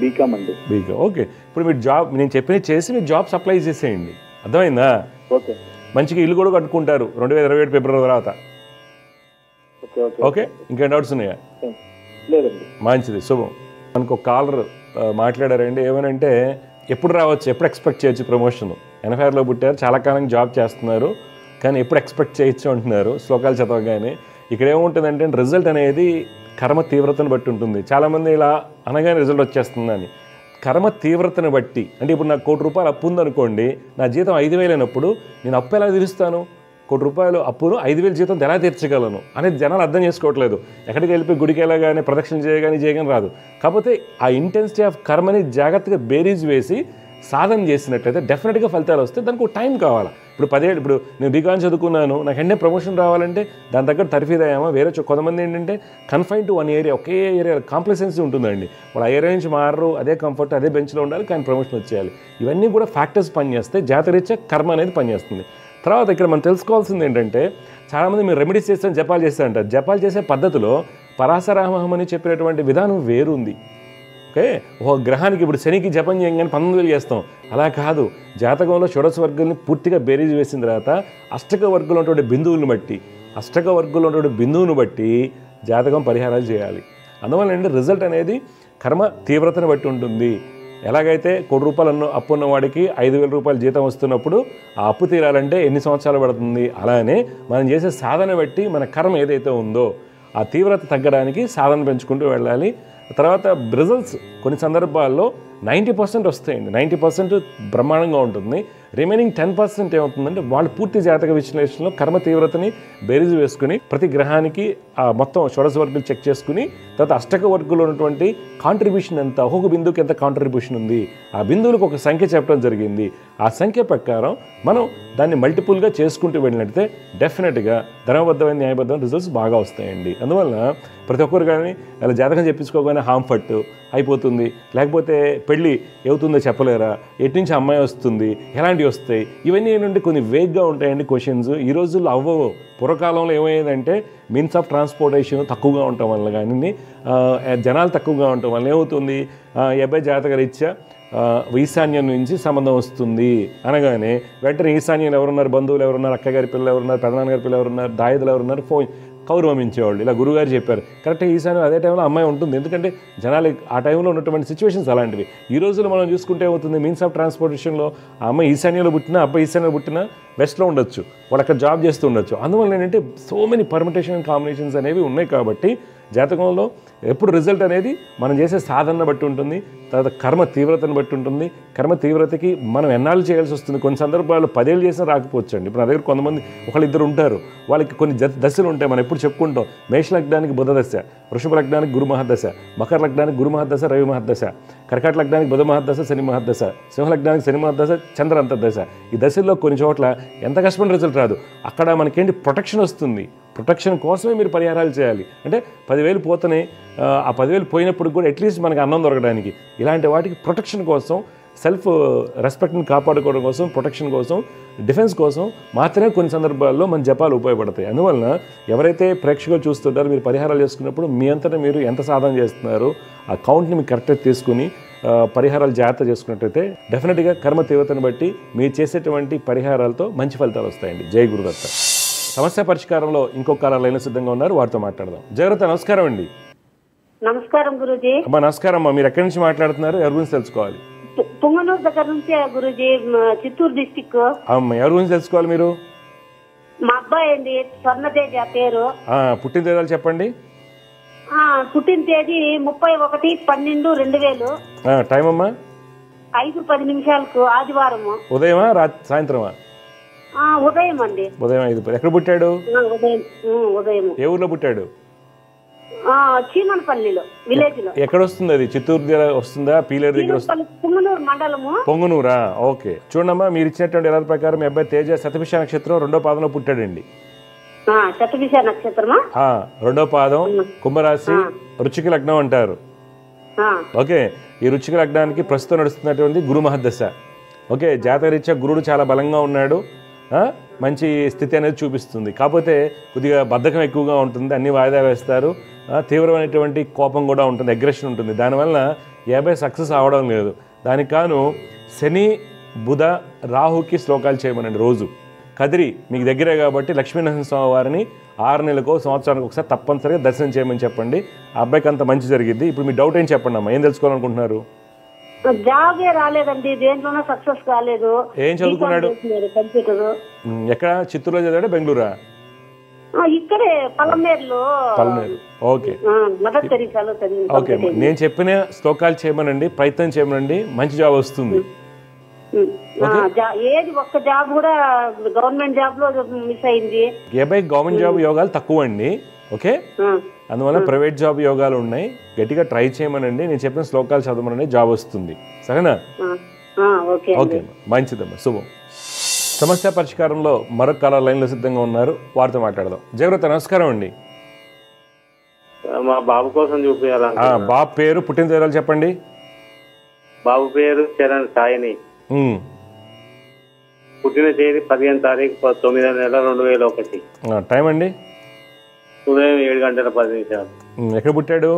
Speaker 2: బీకామ్ అండి.
Speaker 1: బీకామ్. ఓకే. ఇప్పుడు మీరు జాబ్ నేను చెప్పినది చేసి మీరు జాబ్ సప్లై చేసేయండి, అర్థమైందా?
Speaker 2: ఓకే.
Speaker 1: మంచిగా ఇల్లు కూడా కట్టుకుంటారు 2027 ఫిబ్రవరి తర్వాత. ఓకే. ఇంకేం డౌట్స్ ఉన్నాయా?
Speaker 2: లేదండి.
Speaker 1: మంచిది, శుభం. మనకు ఒక కాలర్ మాట్లాడారండి. ఏమనంటే ఎప్పుడు రావచ్చు, ఎప్పుడు ఎక్స్పెక్ట్ చేయొచ్చు ప్రమోషన్? 86లో పుట్టారు, చాలా కాలం జాబ్ చేస్తున్నారు, కానీ ఎప్పుడు ఎక్స్పెక్ట్ చేయొచ్చు అంటున్నారు శ్లోకాలు చదవగానే. ఇక్కడ ఏముంటుందంటే రిజల్ట్ అనేది కర్మ తీవ్రతను బట్టి ఉంటుంది. చాలామంది ఇలా అనగానే రిజల్ట్ వచ్చేస్తుందని. కర్మ తీవ్రతను బట్టి, అంటే ఇప్పుడు నాకు ₹1,00,000 అప్పు ఉందనుకోండి, నా జీతం 5,000 అయినప్పుడు నేను అప్పు ఎలా తీరుస్తాను? ₹1,00,000 అప్పును 5,000 జీతంతో ఎలా తీర్చగలను అనేది జనాలు అర్థం చేసుకోవట్లేదు. ఎక్కడికి వెళ్ళిపోయి గుడికి వెళ్ళగానే ప్రదక్షిణ చేయగానే రాదు. కాకపోతే ఆ ఇంటెన్సిటీ ఆఫ్ కర్మని జాగ్రత్తగా బేరీజ్ వేసి సాధన చేసినట్టయితే డెఫినెట్గా ఫలితాలు వస్తాయి. దానికి ఒక టైం కావాలి. ఇప్పుడు 10 ఏళ్ళు, ఇప్పుడు నేను బీకాన్ చదువుకున్నాను, నాకు వెంటనే ప్రమోషన్ రావాలంటే దాని దగ్గర తర్ఫీదయ్యామా? వేరే కొంతమంది ఏంటంటే confine to one area, okay area complacency ఉంటుందండి. వాళ్ళు ఆ ఏరియా నుంచి మారరు, అదే కంఫర్ట్, అదే బెంచ్లో ఉండాలి, కానీ ప్రమోషన్ వచ్చేయాలి. ఇవన్నీ కూడా ఫ్యాక్టర్స్ పనిచేస్తాయి. జాతరీత్యా కర్మ అనేది పనిచేస్తుంది. తర్వాత ఇక్కడ మనం తెలుసుకోవాల్సింది ఏంటంటే, చాలామంది మీరు రెమెడీస్ చేస్తాను, జపాలు చేస్తా అంటారు. జపాలు చేసే పద్ధతిలో పరాశరామహం అని చెప్పినటువంటి విధానం వేరుంది. ఓకే. ఒక గ్రహానికి ఇప్పుడు శనికి జపం చేయగానే 19,000 చేస్తాం, అలా కాదు. జాతకంలో షోడశ వర్గాన్ని పూర్తిగా బేరీజ్ వేసిన తర్వాత అష్టక వర్గంలో ఉన్నటువంటి బిందువును బట్టి జాతకం పరిహారాలు చేయాలి. అందువల్ల అంటే రిజల్ట్ అనేది కర్మ తీవ్రతను బట్టి ఉంటుంది. ఎలాగైతే ₹1,00,000 అప్పు ఉన్న వాడికి ₹5,000 జీతం వస్తున్నప్పుడు ఆ అప్పు తీరాలంటే ఎన్ని సంవత్సరాలు పడుతుంది, అలానే మనం చేసే సాధన బట్టి మన కర్మ ఏదైతే ఉందో ఆ తీవ్రత తగ్గడానికి సాధన పెంచుకుంటూ వెళ్ళాలి. తర్వాత రిజల్ట్స్ కొన్ని సందర్భాల్లో 90% వస్తాయండి. 90% బ్రహ్మాండంగా ఉంటుంది. రిమైనింగ్ 10% ఏమవుతుందంటే వాళ్ళు పూర్తి జాతక విశ్లేషణలో కర్మ తీవ్రతని బేరీజు వేసుకుని ప్రతి గ్రహానికి మొత్తం షోడశ వర్గులు చెక్ చేసుకుని తర్వాత అష్టక వర్గులో ఉన్నటువంటి కాంట్రిబ్యూషన్ ఎంత, ఒక్కొక్క బిందువుకి ఎంత కాంట్రిబ్యూషన్ ఉంది, ఆ బిందువులకు ఒక సంఖ్య చెప్పడం జరిగింది. ఆ సంఖ్య ప్రకారం మనం దాన్ని మల్టిపుల్గా చేసుకుంటూ వెళ్ళినట్టే డెఫినెట్గా ధర్మబద్ధమైన న్యాయబద్ధమైన రిజల్ట్స్ బాగా వస్తాయండి. అందువల్ల ప్రతి ఒక్కరు కానీ అలా జాతకం చెప్పించుకోగానే హాంఫర్ట్ అయిపోతుంది, లేకపోతే పెళ్ళి అవుతుందో చెప్పలేరా, ఎటు నుంచి అమ్మాయి వస్తుంది, ఎలాంటివి వస్తాయి, ఇవన్నీ ఏంటంటే కొన్ని వేగ్గా ఉంటాయండి క్వశ్చన్స్. ఈ రోజుల్లో అవ్వవు. పూర్వకాలంలో ఏమయ్యేదంటే మీన్స్ ఆఫ్ ట్రాన్స్పోర్టేషన్ తక్కువగా ఉండటం వల్ల కానీ జనాలు తక్కువగా ఉండటం వల్ల ఏమవుతుంది, అబ్బాయి జాతక రీత్యా ఈశాన్యం నుంచి సంబంధం వస్తుంది అనగానే వెంటనే ఈశాన్యం ఎవరున్నారు, బంధువులు ఎవరున్నారు, అక్కగారి పిల్లలు ఎవరున్నారు, పెదనాన్నగారి పిల్లలు ఎవరున్నారు, దాయదులు ఎవరున్నారు, కౌరు పంపించేవాళ్ళు. ఇలా గురువుగారు చెప్పారు కరెక్ట్గా ఈశాన్యం అదే టైంలో అమ్మాయి ఉంటుంది. ఎందుకంటే జనాలు ఆ టైంలో ఉన్నటువంటి సిచ్యువేషన్స్ అలాంటివి. ఈ రోజుల్లో మనం చూసుకుంటే అవుతుంది మీన్స్ ఆఫ్ ట్రాన్స్పోర్టేషన్లో ఆ అమ్మాయి ఈశాన్యంలో పుట్టినా అబ్బాయి ఈశాన్యంలో పుట్టినా వెస్ట్లో ఉండొచ్చు, వాళ్ళు అక్కడ జాబ్ చేస్తూ ఉండొచ్చు. అందువల్ల ఏంటంటే so many permutation and combinations అనేవి ఉన్నాయి. కాబట్టి జాతకంలో ఎప్పుడు రిజల్ట్ అనేది మనం చేసే సాధనను బట్టి ఉంటుంది, తర్వాత కర్మ తీవ్రతను బట్టి ఉంటుంది. కర్మ తీవ్రతకి మనం ఎన్నాళ్ళు చేయాల్సి వస్తుంది. కొన్ని సందర్భాల్లో 10 ఏళ్ళు చేసినా రాకపోవచ్చు అండి. ఇప్పుడు నా దగ్గర కొంతమంది ఒకళ్ళిద్దరు ఉంటారు, వాళ్ళకి కొన్ని దశలు ఉంటాయి. మనం ఎప్పుడు చెప్పుకుంటాం, మేష లగ్నానికి బుధ దశ, వృషభ లగ్నానికి గురు మహర్దశ, మకర లగ్నానికి గురు మహర్దశ రవి మహర్దశ, కర్కాటక లగ్నానికి బుధ మహర్దశ శని మహర్దశ, సింహ లగ్నానికి శని మహర్దశ చంద్ర అంతర్దశ. ఈ దశల్లో కొన్ని చోట్ల ఎంత కష్టమైన రిజల్ట్ రాదు. అక్కడ మనకేంటి ప్రొటెక్షన్ వస్తుంది. ప్రొటెక్షన్ కోసమే మీరు పరిహారాలు చేయాలి. అంటే 10,000 పోతనే ఆ 10,000 పోయినప్పుడు కూడా అట్లీస్ట్ మనకి అన్నం దొరకడానికి, ఇలాంటి వాటికి ప్రొటెక్షన్ కోసం, సెల్ఫ్ రెస్పెక్ట్ని కాపాడుకోవడం కోసం, ప్రొటెక్షన్ కోసం, డిఫెన్స్ కోసం మాత్రమే కొన్ని సందర్భాల్లో మన జపాలు ఉపయోగపడతాయి. అందువలన ఎవరైతే ప్రేక్షకులు చూస్తుంటారో మీరు పరిహారాలు చేసుకున్నప్పుడు మీ అంతటా మీరు ఎంత సాధన చేస్తున్నారో ఆ కౌంట్ని మీకు కరెక్ట్గా తీసుకుని పరిహారాలు జాగ్రత్త చేసుకున్నట్టయితే డెఫినెట్గా కర్మ తీవ్రతను బట్టి మీరు చేసేటువంటి పరిహారాలతో మంచి ఫలితాలు వస్తాయండి. జై గురుదత్త. సమస్య పరిష్కారంలో ఇంకొక కాలర్ లైన్ సిద్ధంగా ఉన్నారు, వారితో మాట్లాడదాం. జయవరత నమస్కారం అండి.
Speaker 3: నమస్కారం గురూజీ.
Speaker 1: అమ్మా నమస్కారం అమ్మా, మీరు ఎక్కడి నుంచి మాట్లాడుతున్నారు, ఎవరి గురించి తెలుసుకోవాలి?
Speaker 3: పుంగనూరు దగ్గర నుంచి గురూజీ, చిత్తూరు డిస్టిక్.
Speaker 1: అమ్మా ఎవరి గురించి తెలుసుకోవాలి మీరు?
Speaker 3: మా అబ్బాయి అండి, స్వర్ణతేజ పేరు.
Speaker 1: పుట్టిన తేదీలు చెప్పండి.
Speaker 3: పుట్టిన తేదీ 31/12/2000.
Speaker 1: టైం అమ్మా?
Speaker 3: 5:10 ఆదివారము.
Speaker 1: ఉదయమా సాయంత్రమా?
Speaker 3: ఉదయం అండి.
Speaker 1: ఉదయం 5:10. ఎక్కడ పుట్టాడు?
Speaker 3: ఉదయం.
Speaker 1: ఏ ఊర్లో పుట్టాడు?
Speaker 3: చీమనపల్లిలో, విలేజ్ లో.
Speaker 1: ఎక్కడ వస్తుంది అది? చిత్తూరు దగ్గర వస్తుందా, పీలేరు దగ్గర వస్తుందా?
Speaker 3: పుంగనూరు మండలము.
Speaker 1: పొంగునూరా? ఓకే. చూడమ్మా, మీరు ఇచ్చినటువంటి ఎలా ప్రకారం మీ అబ్బాయి తేజ శతభిష నక్షత్రం 2వ పాదంలో పుట్టాడండి.
Speaker 3: శతభిష నక్షత్రమా?
Speaker 1: 2వ పాదం, కుంభరాశి, వృశ్చిక లగ్నం అంటారు. ఓకే. ఈ వృశ్చిక లగ్నానికి ప్రస్తుతం నడుస్తున్నటువంటి గురు మహర్దశ. ఓకే, జాతకరీత్యా గురుడు చాలా బలంగా ఉన్నాడు, మంచి స్థితి అనేది చూపిస్తుంది. కాకపోతే కొద్దిగా బద్ధకం ఎక్కువగా ఉంటుంది, అన్ని వాయిదా వేస్తారు, తీవ్రమైనటువంటి కోపం కూడా ఉంటుంది, అగ్రెషన్ ఉంటుంది. దానివల్ల ఈ అబ్బాయి సక్సెస్ అవ్వడం లేదు. దానికి కాను శని బుధ రాహుకి శ్లోకాలు చేయమనండి రోజు. కదిరి మీకు దగ్గరే కాబట్టి లక్ష్మీనరసింహ స్వామి వారిని 6 నెలలకో సంవత్సరానికి ఒకసారి తప్పనిసరిగా దర్శనం చేయమని చెప్పండి. ఆ అబ్బాయికి అంత మంచి జరిగింది. ఇప్పుడు మీ డౌట్ ఏం చెప్పండి అమ్మా, ఏం తెలుసుకోవాలనుకుంటున్నారు?
Speaker 3: జాబే రాలేదండి, దేంట్లోనే సక్సెస్ కాలేదు.
Speaker 1: ఏం చదువుకున్నాడు?
Speaker 3: కంప్యూటర్.
Speaker 1: ఎక్కడ? చిత్తూరులో చదివాడా, బెంగళూరా?
Speaker 3: ఇక్కడే పలమేరులో.
Speaker 1: పలమేరు. ఓకే
Speaker 3: మదర్ తెరీసాలో చదివి.
Speaker 1: ఓకే, నేను చెప్పిన శ్లోకాలు చేయమనండి, ప్రయత్నం చేయమనండి, మంచి జాబ్ వస్తుంది.
Speaker 3: ఏది ఒక్క జాబ్ కూడా గవర్నమెంట్ జాబ్ లో మిస్ అయింది.
Speaker 1: అబ్బాయి గవర్నమెంట్ జాబ్ యోగాలు తక్కువ అండి. ఓకే, అందువల్ల ప్రైవేట్ జాబ్ యోగాలు ఉన్నాయి. గట్టిగా ట్రై చేయమనండి, నేను చెప్పిన శ్లోకాలు చదవమనండి, జాబ్ వస్తుంది. సరేనా? ఓకే, మంచిదమ్మా, శుభం. సమస్య పరిష్కారంలో మరొక కాలర్ లైన్లో సిద్ధంగా ఉన్నారు, వారితో మాట్లాడదాం. జయవ్రత నమస్కారం అండి.
Speaker 4: మా బాబు కోసం చూపించాలా?
Speaker 1: బాబు పేరు, పుట్టిన తేదీలు చెప్పండి.
Speaker 4: బాబు పేరు చరణ్ సాయిని. పుట్టిన తేదీ 15 తారీఖు 9వ నెల 2001.
Speaker 1: టైం అండి?
Speaker 4: ఉదయం 7:10.
Speaker 1: ఎక్కడ పుట్టాడు?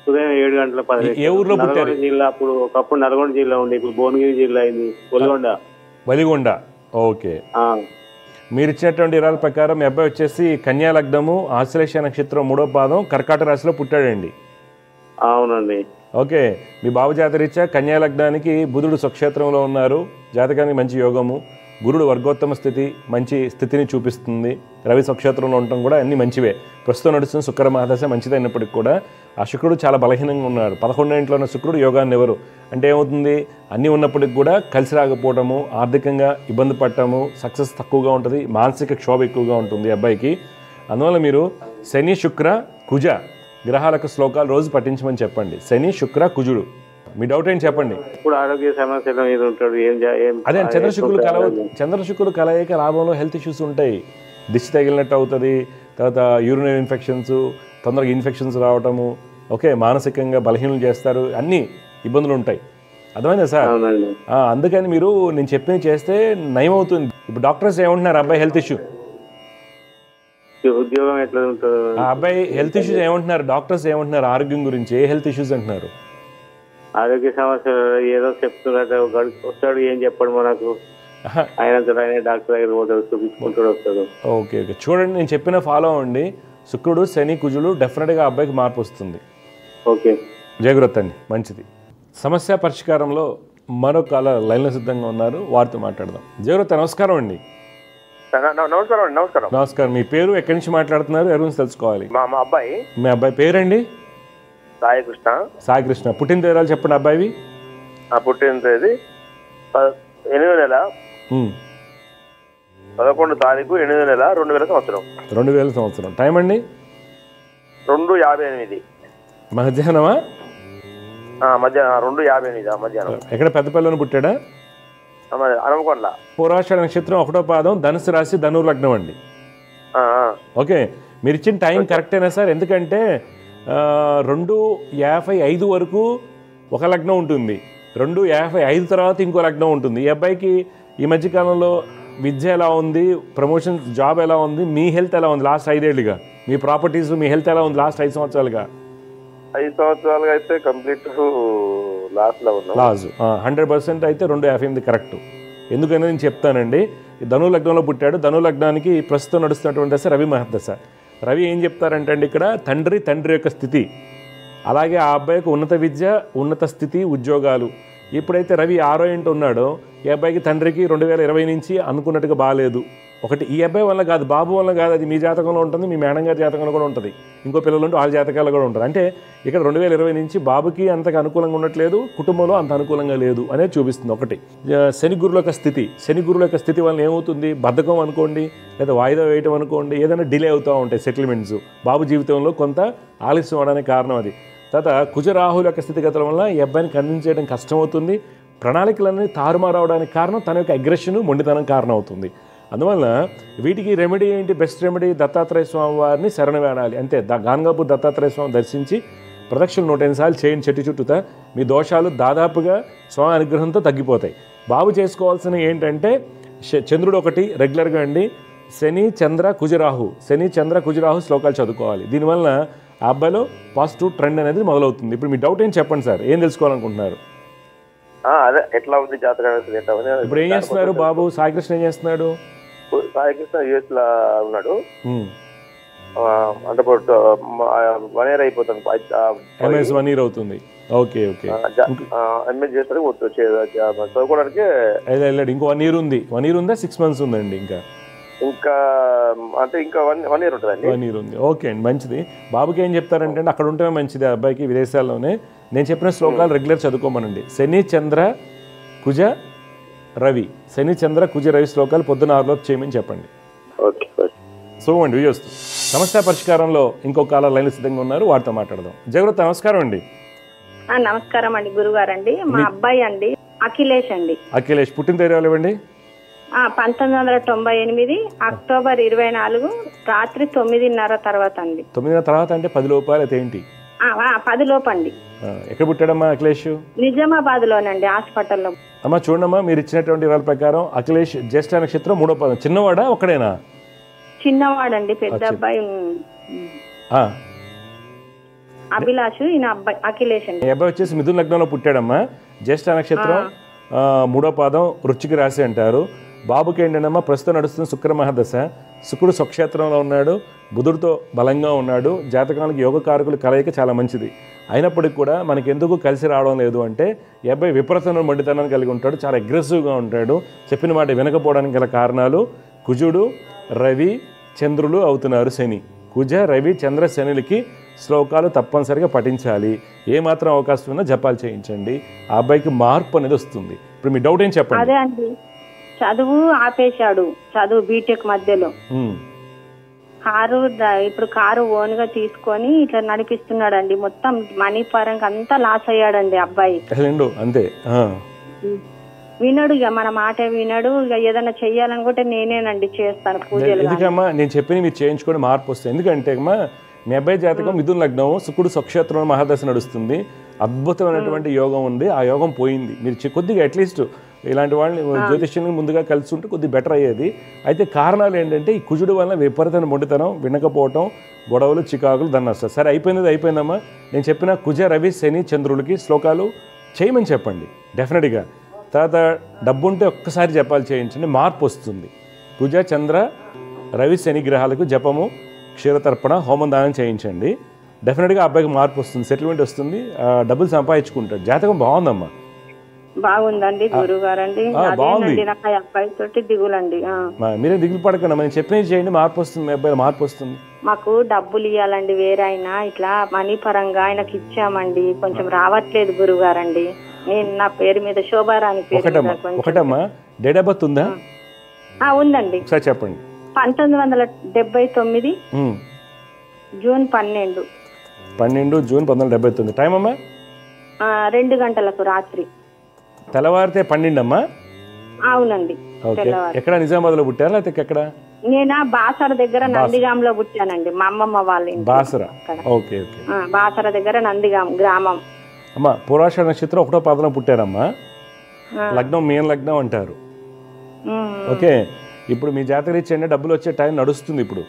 Speaker 4: ఉదయం 7:10.
Speaker 1: ఏ ఊర్లో పుట్టారు?
Speaker 4: జిల్లా. అప్పుడు ఒకప్పుడు నల్గొండ జిల్లా ఉండే, ఇప్పుడు భువనగిరి జిల్లా అయింది.
Speaker 1: వలిగొండ. ఓకే, మీరు ఇచ్చినటువంటి వివరాల ప్రకారం మీ అబ్బాయి వచ్చేసి కన్యా లగ్నము, ఆశ్లేష నక్షత్రం 3వ పాదం, కర్కాటక రాశిలో పుట్టాడండి.
Speaker 4: అవునండి.
Speaker 1: ఓకే, మీ బాబు జాతరీత్యా కన్యా లగ్నానికి బుధుడు స్వక్షేత్రంలో ఉన్నారు, జాతకానికి మంచి యోగము, గురుడు వర్గోత్తమ స్థితి, మంచి స్థితిని చూపిస్తుంది. రవి స్వక్షేత్రంలో ఉండటం కూడా అన్ని మంచివే. ప్రస్తుతం నడుస్తున్న శుక్ర మహాదశ మంచిదైనప్పటికీ కూడా ఆ శుక్రుడు చాలా బలహీనంగా ఉన్నాడు. 11వ ఇంట్లో ఉన్న శుక్రుడు యోగాన్ని ఎవరు అంటే ఏమవుతుంది, అన్నీ ఉన్నప్పటికి కూడా కలిసి రాకపోవడము, ఆర్థికంగా ఇబ్బంది పడటము, సక్సెస్ తక్కువగా ఉంటుంది, మానసిక క్షోభ ఎక్కువగా ఉంటుంది అబ్బాయికి. అందువల్ల మీరు శని శుక్ర కుజ గ్రహాలకు శ్లోకాలు రోజు పఠించమని చెప్పండి. శని శుక్ర కుజుడు. మీ డౌట్ ఏంటి చెప్పండి.
Speaker 4: ఇప్పుడు ఆరోగ్య సమస్యలు ఉంటాడు.
Speaker 1: అదే చంద్రశుక్రులు కలయిక లాభంలో హెల్త్ ఇష్యూస్ ఉంటాయి. దిష్టి తగిలినట్టు అవుతుంది, తర్వాత యూరినరీ ఇన్ఫెక్షన్స్, తొందరగా ఇన్ఫెక్షన్స్ రావటము, ఓకే, మానసికంగా బలహీనలు చేస్తారు, అన్ని ఇబ్బందులు ఉంటాయి. అర్థమైందా సార్? అందుకని మీరు నేను చెప్పింది చేస్తే నయం అవుతుంది. ఇప్పుడు డాక్టర్స్ ఏమంటున్నారు అబ్బాయి హెల్త్ ఇష్యూ?
Speaker 4: ఉద్యోగం ఎట్లా ఉంటుంది?
Speaker 1: ఆ అబ్బాయి హెల్త్ ఇష్యూస్ ఏమంటున్నారు? డాక్టర్స్ ఏమంటున్నారు ఆరోగ్యం గురించి? ఏ హెల్త్ ఇష్యూస్ అంటున్నారు?
Speaker 4: ఆరోగ్య సమస్యలు ఏదో చెప్తున్నట్టు వస్తాడు, ఏం చెప్పాడు మనకు, ఆయన డాక్టర్ దగ్గర పోతాడు, చూపించుకుంటాడు, వస్తాడు.
Speaker 1: ఓకే ఓకే, చూడండి నేను చెప్పిన ఫాలో అవ్వండి. శుక్రుడు శని కుజులు డెఫినెట్గా అబ్బాయికి మార్పు వస్తుంది.
Speaker 4: ఓకే,
Speaker 1: జాగ్రత్త అండి, మంచిది. సమస్య పరిష్కారంలో మరొక లైన్లో సిద్ధంగా ఉన్నారు, వారితో మాట్లాడదాం. జాగ్రత్త నమస్కారం అండి. నమస్కారం. మీ పేరు, ఎక్కడి నుంచి మాట్లాడుతున్నారు, ఎవరి గురించి తెలుసుకోవాలి?
Speaker 5: మా అబ్బాయి.
Speaker 1: మీ అబ్బాయి పేరండి? సాయి కృష్ణ. పుట్టిన తేదీలు చెప్పండి అబ్బాయివి.
Speaker 5: పుట్టిన తేదీ 8వ నెల 11వ తారీఖు 8వ నెల 2000
Speaker 1: సంవత్సరం. టైం అండి?
Speaker 5: 2:58
Speaker 1: మధ్యాహ్నమా?
Speaker 5: మధ్యాహ్నం 2:58 మధ్యాహ్నం.
Speaker 1: ఎక్కడ పెద్దపల్లిలోనే పుట్టాడా?
Speaker 5: హనుమకొండ.
Speaker 1: పూర్వాషాఢ నక్షత్రం 1వ పాదం, ధనుసు రాశి, ధనుర్ లగ్నం అండి. ఓకే, మీరు ఇచ్చిన టైం కరెక్టేనా సార్? ఎందుకంటే 2:55 వరకు ఒక లగ్నం ఉంటుంది, 2:55 తర్వాత ఇంకో లగ్నం ఉంటుంది. ఈ అబ్బాయికి ఈ మధ్యకాలంలో విద్య ఎలా ఉంది, ప్రమోషన్, జాబ్ ఎలా ఉంది, మీ హెల్త్ ఎలా ఉంది లాస్ట్ 5 ఏళ్ళుగా, మీ ప్రాపర్టీస్, మీ హెల్త్ ఎలా ఉంది లాస్ట్ 5 సంవత్సరాలుగా?
Speaker 5: 5 సంవత్సరాలుగా అయితే కంప్లీట్ లాస్లో ఉన్నాం.
Speaker 1: లాస్ 100% అయితే 2:58 కరెక్ట్. ఎందుకని నేను చెప్తానండి. ధను లగ్నంలో పుట్టాడు. ధను లగ్నానికి ప్రస్తుతం నడుస్తున్నటువంటి దశ రవి మహర్దశ. రవి ఏం చెప్తారంటే అండి, ఇక్కడ తండ్రి యొక్క స్థితి, అలాగే ఆ అబ్బాయికి ఉన్నత విద్య, ఉన్నత స్థితి, ఉద్యోగాలు. ఎప్పుడైతే రవి 6వ ఇంట ఉన్నాడో ఈ అబ్బాయికి తండ్రికి 2020 నుంచి అనుకున్నట్టుగా బాగాలేదు. ఒకటి ఈ అబ్బాయి వల్ల కాదు, బాబు వల్ల కాదు, అది మీ జాతకంలో ఉంటుంది, మీ మేడం గారి జాతకంలో కూడా ఉంటుంది, ఇంకో పిల్లలు ఉంటే వాళ్ళ జాతకాలు కూడా ఉంటుంది. అంటే ఇక్కడ 2020 నుంచి బాబుకి అంతగా అనుకూలంగా ఉండట్లేదు, కుటుంబంలో అంత అనుకూలంగా లేదు అనేది చూపిస్తుంది. ఒకటి శని గురుల యొక్క స్థితి వల్ల ఏమవుతుంది, బద్ధకం అనుకోండి, లేదా వాయిదా వేయటం అనుకోండి, ఏదైనా డిలే అవుతూ ఉంటాయి సెటిల్మెంట్స్. బాబు జీవితంలో కొంత ఆలస్యం అవడానికి కారణం అది. తర్వాత కుజరాహుల యొక్క స్థితిగతుల వల్ల ఈ అబ్బాయిని కన్విన్స్ చేయడం కష్టమవుతుంది. ప్రణాళికలన్నీ తారుమారవడానికి కారణం తన యొక్క అగ్రెషన్, మొండితనం కారణం అవుతుంది. అందువల్ల వీటికి రెమెడీ ఏంటి? బెస్ట్ రెమెడీ దత్తాత్రేయ స్వామి వారిని శరణ వేడాలి అంతే. గాన్గాపూర్ దత్తాత్రేయ స్వామి దర్శించి ప్రదక్షిణలు 108 సార్లు చేయండి చెట్టు చుట్టూతా. మీ దోషాలు దాదాపుగా స్వామి అనుగ్రహంతో తగ్గిపోతాయి. బాబు చేసుకోవాల్సిన ఏంటంటే చంద్రుడు ఒకటి రెగ్యులర్గా అండి, శని చంద్ర కుజరాహు, శని చంద్ర కుజరాహు శ్లోకాలు చదువుకోవాలి. దీనివల్ల ఆ అబ్బాయిలో పాజిటివ్ ట్రెండ్ అనేది మొదలవుతుంది. ఇప్పుడు మీ డౌట్ ఏం చెప్పండి సార్, ఏం తెలుసుకోవాలనుకుంటున్నారు?
Speaker 5: అదే ఎట్లా ఉంది జాతకం,
Speaker 1: ఇప్పుడు ఏం చేస్తున్నారు బాబు? సాయికృష్ణ ఏం చేస్తున్నాడు?
Speaker 5: సాయికృష్ణ యూఎస్ లా ఉన్నాడు. అంటే 1 year అయిపోతుంది.
Speaker 1: ఎంఎస్ 1 year అవుతుంది. ఓకే ఓకే,
Speaker 5: ఎంఎస్ చేస్తారు చదువుకోవడానికి.
Speaker 1: వెళ్ళాడు. ఇంకో 1 year ఉంది. 1 year ఉందా 6 months ఉందండి?
Speaker 5: ఇంకా అంటే ఇంకా 1 year ఉంటుందండి.
Speaker 1: 1 year ఉంది. ఓకే అండి, మంచిది. బాబుకి ఏం చెప్తారంటే అక్కడ ఉంటే మంచిది అబ్బాయికి, విదేశాల్లోనే. నేను చెప్పిన శ్లోకాలు రెగ్యులర్ చదువుకోమనండి. శని చంద్ర కుజ రవి, శని చంద్ర కుజ రవి శ్లోకాలు పొద్దున 6 లోపు చేయమని చెప్పండి.
Speaker 5: ఓకే
Speaker 1: చూడండి వీడియోస్. సమస్య పరిష్కారంలో ఇంకొక కాలర్ లైన్లో సిద్ధంగా ఉన్నారు, వారితో మాట్లాడదాం. జగృత నమస్కారం అండి.
Speaker 6: నమస్కారం అండి గురుగారండి. మా అబ్బాయి అండి అఖిలేష్ అండి.
Speaker 1: అఖిలేష్ పుట్టిన తేదీ ఇవ్వండి.
Speaker 6: 1998 అక్టోబర్ 24 రాత్రి 9:30 తర్వాత అండి.
Speaker 1: 9:30 తర్వాత అంటే 10 లోపాలు అయితే ఏంటి?
Speaker 6: 10 లోపు అండి.
Speaker 1: ఎక్కడ పుట్టాడమ్మా అఖిలేష్?
Speaker 6: నిజామాబాద్ లోనండి, హాస్పిటల్లో.
Speaker 1: అమ్మా చూడమ్మా, మీరు ఇచ్చినటువంటి వివరాల ప్రకారం అఖిలేష్ జ్యేష్ఠ నక్షత్రం 3వ పాదం. చిన్నవాడా ఒక్కడేనా?
Speaker 6: చిన్నవాడండి, పెద్ద అబ్బాయి అభిలాష్, ఈయన అబ్బాయి అఖిలేష్ అండి.
Speaker 1: అబ్బాయి వచ్చేసి మిథున లగ్నంలో పుట్టాడమ్మా. జ్యేష్ఠ నక్షత్రం 3వ పాదం, వృశ్చిక రాశి అంటారు. బాబుకి ఏంటంటమ్మా ప్రస్తుతం నడుస్తున్న శుక్ర మహాదశ. శుక్రుడు స్వక్షేత్రంలో ఉన్నాడు, బుధుడితో బలంగా ఉన్నాడు. జాతకానికి యోగకారకులు కలయిక చాలా మంచిది. అయినప్పటికీ కూడా మనకి ఎందుకు కలిసి రావడం లేదు అంటే ఈ అబ్బాయి విపరీతమైన మొండితనాన్ని కలిగి ఉంటాడు, చాలా అగ్రెసివ్గా ఉంటాడు. చెప్పిన మాట వినకపోవడానికి గల కారణాలు కుజుడు రవి చంద్రులు అవుతున్నారు. శని కుజ రవి చంద్ర శనులకి శ్లోకాలు తప్పనిసరిగా పఠించాలి. ఏమాత్రం అవకాశం ఉన్నా జపాలు చేయించండి. ఆ అబ్బాయికి మార్పు అనేది వస్తుంది. ఇప్పుడు మీ డౌట్ ఏం చెప్పండి?
Speaker 6: అదే అండి, చదువు ఆపేశాడు, చదువు బీటెక్ మధ్యలో. ఇప్పుడు కారు ఓన్ గా తీసుకొని ఇట్లా నడిపిస్తున్నాడు అండి. మొత్తం మనీ పరంగా అంతా లాస్ అయ్యాడండి అబ్బాయి.
Speaker 1: అంతే
Speaker 6: వినడు, ఇక మన మాట వినడు. ఇక ఏదైనా చెయ్యాలనుకుంటే నేనేనండి చేస్తాను పూజలు.
Speaker 1: ఎందుకమ్మా నేను చెప్పి మీరు చేయించుకొని మార్పు వస్తుంది. ఎందుకంటే అమ్మా మీ అబ్బాయి జాతకం మిథున లగ్నం, శుక్రుడు స్వక్షేత్రంలో మహాదశ నడుస్తుంది. అద్భుతమైనటువంటి యోగం ఉంది. ఆ యోగం పోయింది. మీరు కొద్దిగా అట్లీస్ట్ ఇలాంటి వాళ్ళని జ్యోతిష్యాన్ని ముందుగా కలిసి ఉంటే కొద్దిగా బెటర్ అయ్యేది. అయితే కారణాలు ఏంటంటే ఈ కుజుడు వలన విపరీతమైన మొండితనం, వినకపోవటం, గొడవలు, చికాకులు, దాన్ని వస్తారు. సరే అయిపోయిందమ్మా. నేను చెప్పిన కుజ రవి శని చంద్రులకి శ్లోకాలు చేయమని చెప్పండి డెఫినెట్గా. తర్వాత డబ్బు ఉంటే ఒక్కసారి జపాలు చేయించండి, మార్పు వస్తుంది. కుజ చంద్ర రవి శని గ్రహాలకు జపము, క్షీరతర్పణ, హోమం దానం చేయించండి. డెఫినెట్గా అబ్బాయికి మార్పు వస్తుంది, సెటిల్మెంట్ వస్తుంది, డబ్బులు సంపాదించుకుంటాడు. జాతకం బాగుందమ్మా.
Speaker 6: బాగుందండి గురుగారండి. అబ్బాయి తోటి దిగులండి.
Speaker 1: మీరేం దిగులు పడకండి, మనం చెప్పినది చేయండి, మార్పు వస్తుంది. మీ అబ్బాయి మార్పు వస్తుంది.
Speaker 6: మాకు డబ్బులు ఇవ్వాలండి, వేరే ఆయన ఇట్లా మనీ పరంగా ఆయనకి ఇచ్చామండి, కొంచెం రావట్లేదు గురుగారండి. నేను నా పేరు మీద శోభారాణి పేరు.
Speaker 1: ఒకటమ్మా డేట్ ఆఫ్ బర్త్ ఉందా?
Speaker 6: ఉందండి.
Speaker 1: ఒకసారి చెప్పండి.
Speaker 6: 1979 జూన్ 12.
Speaker 1: జూన్ 1979. టైం అమ్మా?
Speaker 6: 2 గంటలకు రాత్రి.
Speaker 1: తెల్లవారితే 12 అమ్మా?
Speaker 6: అవునండి.
Speaker 1: ఎక్కడ నిజామాబాద్ లో పుట్టారా లేకపోతే ఎక్కడ?
Speaker 6: నేను బాసర దగ్గర నందిగాంలో పుట్టానండి, మా అమ్మమ్మ వాళ్ళ ఇంటి.
Speaker 1: బాసర. Okay okay.
Speaker 6: బాసర దగ్గర నందిగాం గ్రామం.
Speaker 1: అమ్మా పూర్వాషాఢ నక్షత్రం 1వ పాదంలో పుట్టారమ్మా. లగ్నం మీన లగ్నం అంటారు. ఓకే, ఇప్పుడు మీ జాతక రీత్యా డబ్బులు వచ్చే టైం నడుస్తుంది ఇప్పుడు.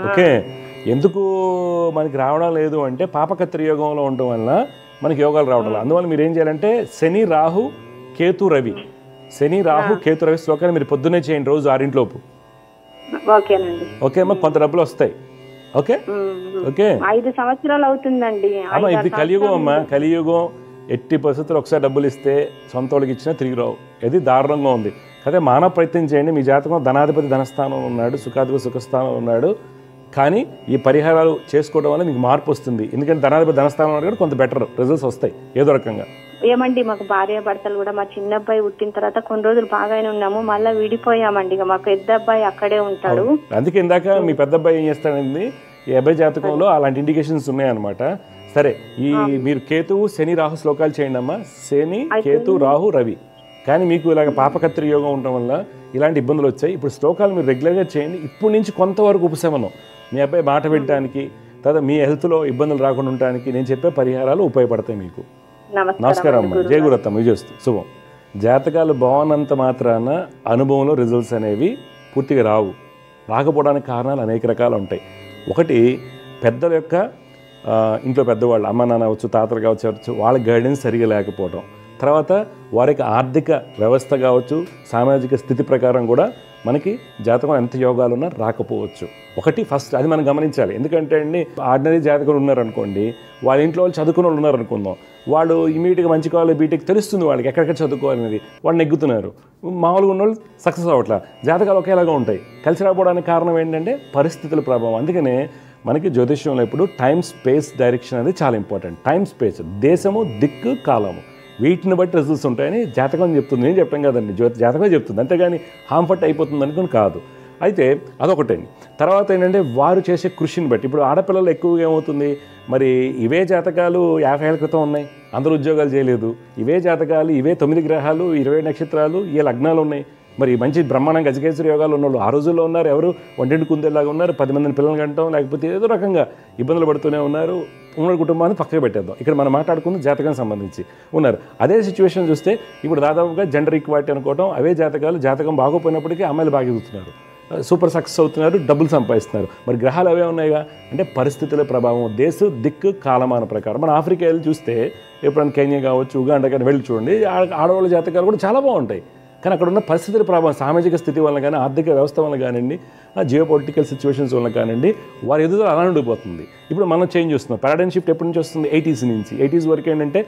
Speaker 1: ఓకే, ఎందుకు మనకి రావడం లేదు అంటే పాపకత్రి యోగంలో ఉండటం వల్ల మనకి యోగాలు రావడం. అందువల్ల మీరు ఏం చేయాలంటే శని రాహు కేతు రవి, శని రాహు కేతు రవి శ్లోకాన్ని మీరు పొద్దున్నే చేయండి రోజు 6 లోపు. ఓకే అమ్మా, కొంత డబ్బులు వస్తాయి. Okay okay.
Speaker 6: 5 సంవత్సరాలు అవుతుందండి
Speaker 1: అమ్మా. ఇది కలియుగం అమ్మా, కలియుగం. ఎట్టి పరిస్థితులు ఒకసారి డబ్బులు ఇస్తే సొంత వాళ్ళకి ఇచ్చినా తిరిగి రావు. ఇది దారుణంగా ఉంది. అదే మానవ ప్రయత్నం చేయండి. మీ జాతకం ధనాధిపతి ధనస్థానంలో ఉన్నాడు, సుఖాధిపతి సుఖస్థానంలో ఉన్నాడు. కానీ ఈ పరిహారాలు చేసుకోవడం వల్ల మీకు మార్పు వస్తుంది. ఎందుకంటే ధనాధిపతి ధనస్థానంలో ఉన్నాడు, కొంత బెటర్ రిజల్ట్స్ వస్తాయి ఏదో రకంగా.
Speaker 6: ఏమండి మాకు భార్య భర్తలు కూడా, మా చిన్న అబ్బాయి పుట్టిన తర్వాత కొన్ని రోజులు బాగానే ఉన్నాము, మళ్ళీ విడిపోయామండి. మా పెద్ద అబ్బాయి అక్కడే ఉంటాడు.
Speaker 1: అందుకే ఇందాక మీ పెద్ద అబ్బాయి ఏం చేస్తాడండి, ఈ అబ్బాయి జాతకంలో అలాంటి ఇండికేషన్స్ ఉన్నాయన్నమాట. సరే, ఈ మీరు కేతువు శని రాహు శ్లోకాలు చేయండి అమ్మా. శని కేతు రాహు రవి. కానీ మీకు ఇలాగ పాపకత్రి యోగం ఉండటం వల్ల ఇలాంటి ఇబ్బందులు వచ్చాయి. ఇప్పుడు శ్లోకాలు మీరు రెగ్యులర్గా చేయండి. ఇప్పటి నుంచి కొంతవరకు ఉపశమనం. మీ అబ్బాయి మాట వినడానికి, తర్వాత మీ హెల్త్లో ఇబ్బందులు రాకుండా ఉండడానికి నేను చెప్పే పరిహారాలు ఉపయోగపడతాయి మీకు. నమస్కారం అమ్మ. జై గురుదత్తం. విజయస్తు. శుభం. జాతకాలు బాగున్నంత మాత్రాన అనుభవంలో రిజల్ట్స్ అనేవి పూర్తిగా రావు. రాకపోవడానికి కారణాలు అనేక రకాలు ఉంటాయి. ఒకటి, పెద్దల యొక్క ఇంట్లో పెద్దవాళ్ళు, అమ్మ నాన్న కావచ్చు, తాతలు కావచ్చు, వాళ్ళ గైడెన్స్ సరిగా లేకపోవడం. తర్వాత వారికి ఆర్థిక వ్యవస్థ కావచ్చు, సామాజిక స్థితి ప్రకారం కూడా మనకి జాతకం ఎంత యోగాలు ఉన్నా రాకపోవచ్చు. ఒకటి ఫస్ట్ అది మనం గమనించాలి. ఎందుకంటే అండి, ఆర్డినరీ జాతకులు ఉన్నారనుకోండి, వాళ్ళ ఇంట్లో వాళ్ళు చదువుకున్న వాళ్ళు ఉన్నారనుకుందాం, వాళ్ళు ఇమీడియట్గా మంచి కావాలి బీటెక్ తెలుస్తుంది వాళ్ళకి ఎక్కడెక్కడ చదువుకోవాలనేది, వాళ్ళు నెగ్గుతున్నారు. మామూలుగా ఉన్న వాళ్ళు సక్సెస్ అవ్వట్లా. జాతకాలు ఒకేలాగా ఉంటాయి. కలిసి రాకపోవడానికి కారణం ఏంటంటే పరిస్థితుల ప్రభావం. అందుకనే మనకి జ్యోతిష్యంలో ఇప్పుడు టైం స్పేస్ డైరెక్షన్ అనేది చాలా ఇంపార్టెంట్. టైం స్పేస్, దేశము, దిక్కు, కాలము, వీటిని బట్టి రిజల్ట్స్ ఉంటాయని జాతకం చెప్తుంది. నేను చెప్పాం కదండి, జాతకం చెప్తుంది, అంతేగాని హార్మ్ఫర్ట్ అయిపోతుంది అనుకుని కాదు. అయితే అదొకటండి. తర్వాత ఏంటంటే వారు చేసే కృషిని బట్టి, ఇప్పుడు ఆడపిల్లలు ఎక్కువగా ఏమవుతుంది, మరి ఇవే జాతకాలు 50 ఏళ్ళ క్రితం ఉన్నాయి, అందరూ ఉద్యోగాలు చేయలేదు. ఇవే జాతకాలు, ఇవే 9 గ్రహాలు, 20 నక్షత్రాలు, ఏ లగ్నాలు ఉన్నాయి, మరి మంచి బ్రహ్మాండంగా గజకేశ్వరి యోగాలు ఉన్నవాళ్ళు ఆ రోజుల్లో ఉన్నారు. ఎవరు వంటింటి కుందేలాగా ఉన్నారు, 10 మందిని పిల్లలు కంటాం, లేకపోతే ఏదో రకంగా ఇబ్బందులు పడుతూనే ఉన్నారు. ఉమ్మడి కుటుంబాన్ని పక్కకు పెట్టేద్దాం. ఇక్కడ మనం మాట్లాడుకుంది జాతకం సంబంధించి ఉన్నారు. అదే సిచ్యువేషన్ చూస్తే ఇప్పుడు దాదాపుగా జెండర్ ఈక్వాలిటీ అనుకోవడం, అవే జాతకాలు, జాతకం బాగోపోయినప్పటికీ అమ్మాయిలు బాగా ఎదుగుతున్నారు, సూపర్ సక్సెస్ అవుతున్నారు, డబ్బులు సంపాదిస్తున్నారు. మరి గ్రహాలు అవే ఉన్నాయిగా. అంటే పరిస్థితుల ప్రభావం, దేశ దిక్కు, కాలమాన ప్రకారం. మన ఆఫ్రికా వెళ్ళి చూస్తే, ఎప్పుడైనా కెన్యా కావచ్చు, ఉగాండా కానీ వెళ్ళి చూడండి, ఆడవాళ్ళ జాతకాలు కూడా చాలా బాగుంటాయి. కానీ అక్కడ ఉన్న పరిస్థితుల ప్రభావం, సామాజిక స్థితి వల్ల కానీ, ఆర్థిక వ్యవస్థ వల్ల కానివ్వండి, జియో పొలిటికల్ సిచ్యువేషన్స్ వల్ల కానివ్వండి, వారి ఎదుగుదల అలా ఉండిపోతుంది. ఇప్పుడు మనం చేంజ్ చేస్తున్నాం. పారాడైమ్ షిఫ్ట్ ఎప్పటి నుంచి వస్తుంది? 80s వరకు ఏంటంటే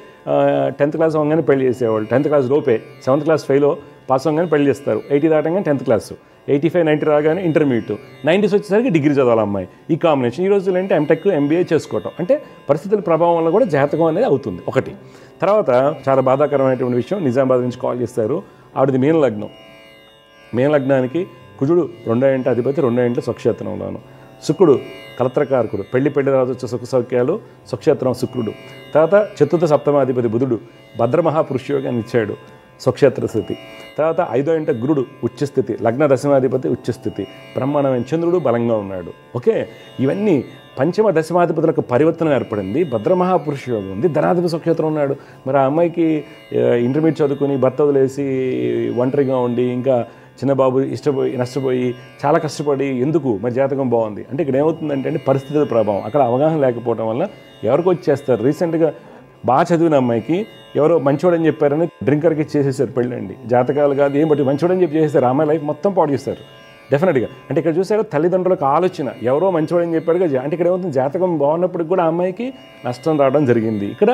Speaker 1: 10th క్లాస్ అవ్వగానే పెళ్లి చేసేవాళ్ళు. 10th క్లాస్ లోపే, 7th క్లాస్ ఫెయిల్ పాస్ అవ్వగానే పెళ్లి చేస్తారు. 80 దాటంగానే 10th క్లాసు, 85, 90 రాగానే ఇంటర్మీడియట్, 90s వచ్చేసరికి డిగ్రీ చదవాలి అమ్మాయి. ఈ కాంబినేషన్ ఈ రోజుల్లో ఏంటి ఎంటెక్, ఎంబీఏ చేసుకోవటం. అంటే పరిస్థితుల ప్రభావం వల్ల కూడా జాతకం అనేది అవుతుంది ఒకటి. తర్వాత చాలా బాధాకరమైనటువంటి విషయం, నిజామాబాద్ నుంచి కాల్ చేస్తారు. ఆవిడది మీన లగ్నం. మీన లగ్నానికి కుజుడు 2వ ఇంటి అధిపతి, 2వ ఇంట్లో స్వక్షేత్రంలోను. శుక్రుడు కలత్రకారకుడు, పెళ్లి రాజు వచ్చే సుఖ సౌఖ్యాలు, స్వక్షేత్రం శుక్రుడు. తర్వాత 4వ సప్తమాధిపతి బుధుడు భద్రమహాపురుష యోగాన్ని ఇచ్చాడు, స్వక్షేత్ర స్థితి. తర్వాత 5వ ఇంట గురుడు ఉచ్చస్థితి, లగ్న దశమాధిపతి ఉచ్చస్థితి, బ్రహ్మాండమైన చంద్రుడు బలంగా ఉన్నాడు. ఓకే, ఇవన్నీ పంచమ దశమాధిపతులకు పరివర్తన ఏర్పడింది. భద్రమహాపురుష యోగం ఉంది, ధనాధిపతి స్వక్షేత్రం ఉన్నాడు. మరి ఆ అమ్మాయికి ఇంటర్మీడియట్ చదువుకుని భర్త వదిలేసి ఒంటరిగా ఉండి, ఇంకా చిన్నబాబు నష్టపోయి చాలా కష్టపడి ఎందుకు మరి జాతకం బాగుంది అంటే, ఇక్కడ ఏమవుతుందంటే అండి పరిస్థితుల ప్రభావం. అక్కడ అవగాహన లేకపోవడం వల్ల ఎవరికి వచ్చేస్తారు. రీసెంట్గా బాగా చదివిన అమ్మాయికి ఎవరో మంచోడని చెప్పారని డ్రింకర్కి చేసేసారు పెళ్ళండి. జాతకాలు కాదు ఏం బట్టి మంచోడని చెప్పి చేసేస్తారు, ఆ అమ్మాయి లైఫ్ మొత్తం పాడు చేస్తారు డెఫినెట్గా. అంటే ఇక్కడ చూసారు తల్లిదండ్రులకు ఆలోచన, ఎవరో మంచోడని చెప్పాడుగా. అంటే ఇక్కడ ఏమవుతుంది, జాతకం బాగున్నప్పటికి కూడా ఆ అమ్మాయికి నష్టం రావడం జరిగింది. ఇక్కడ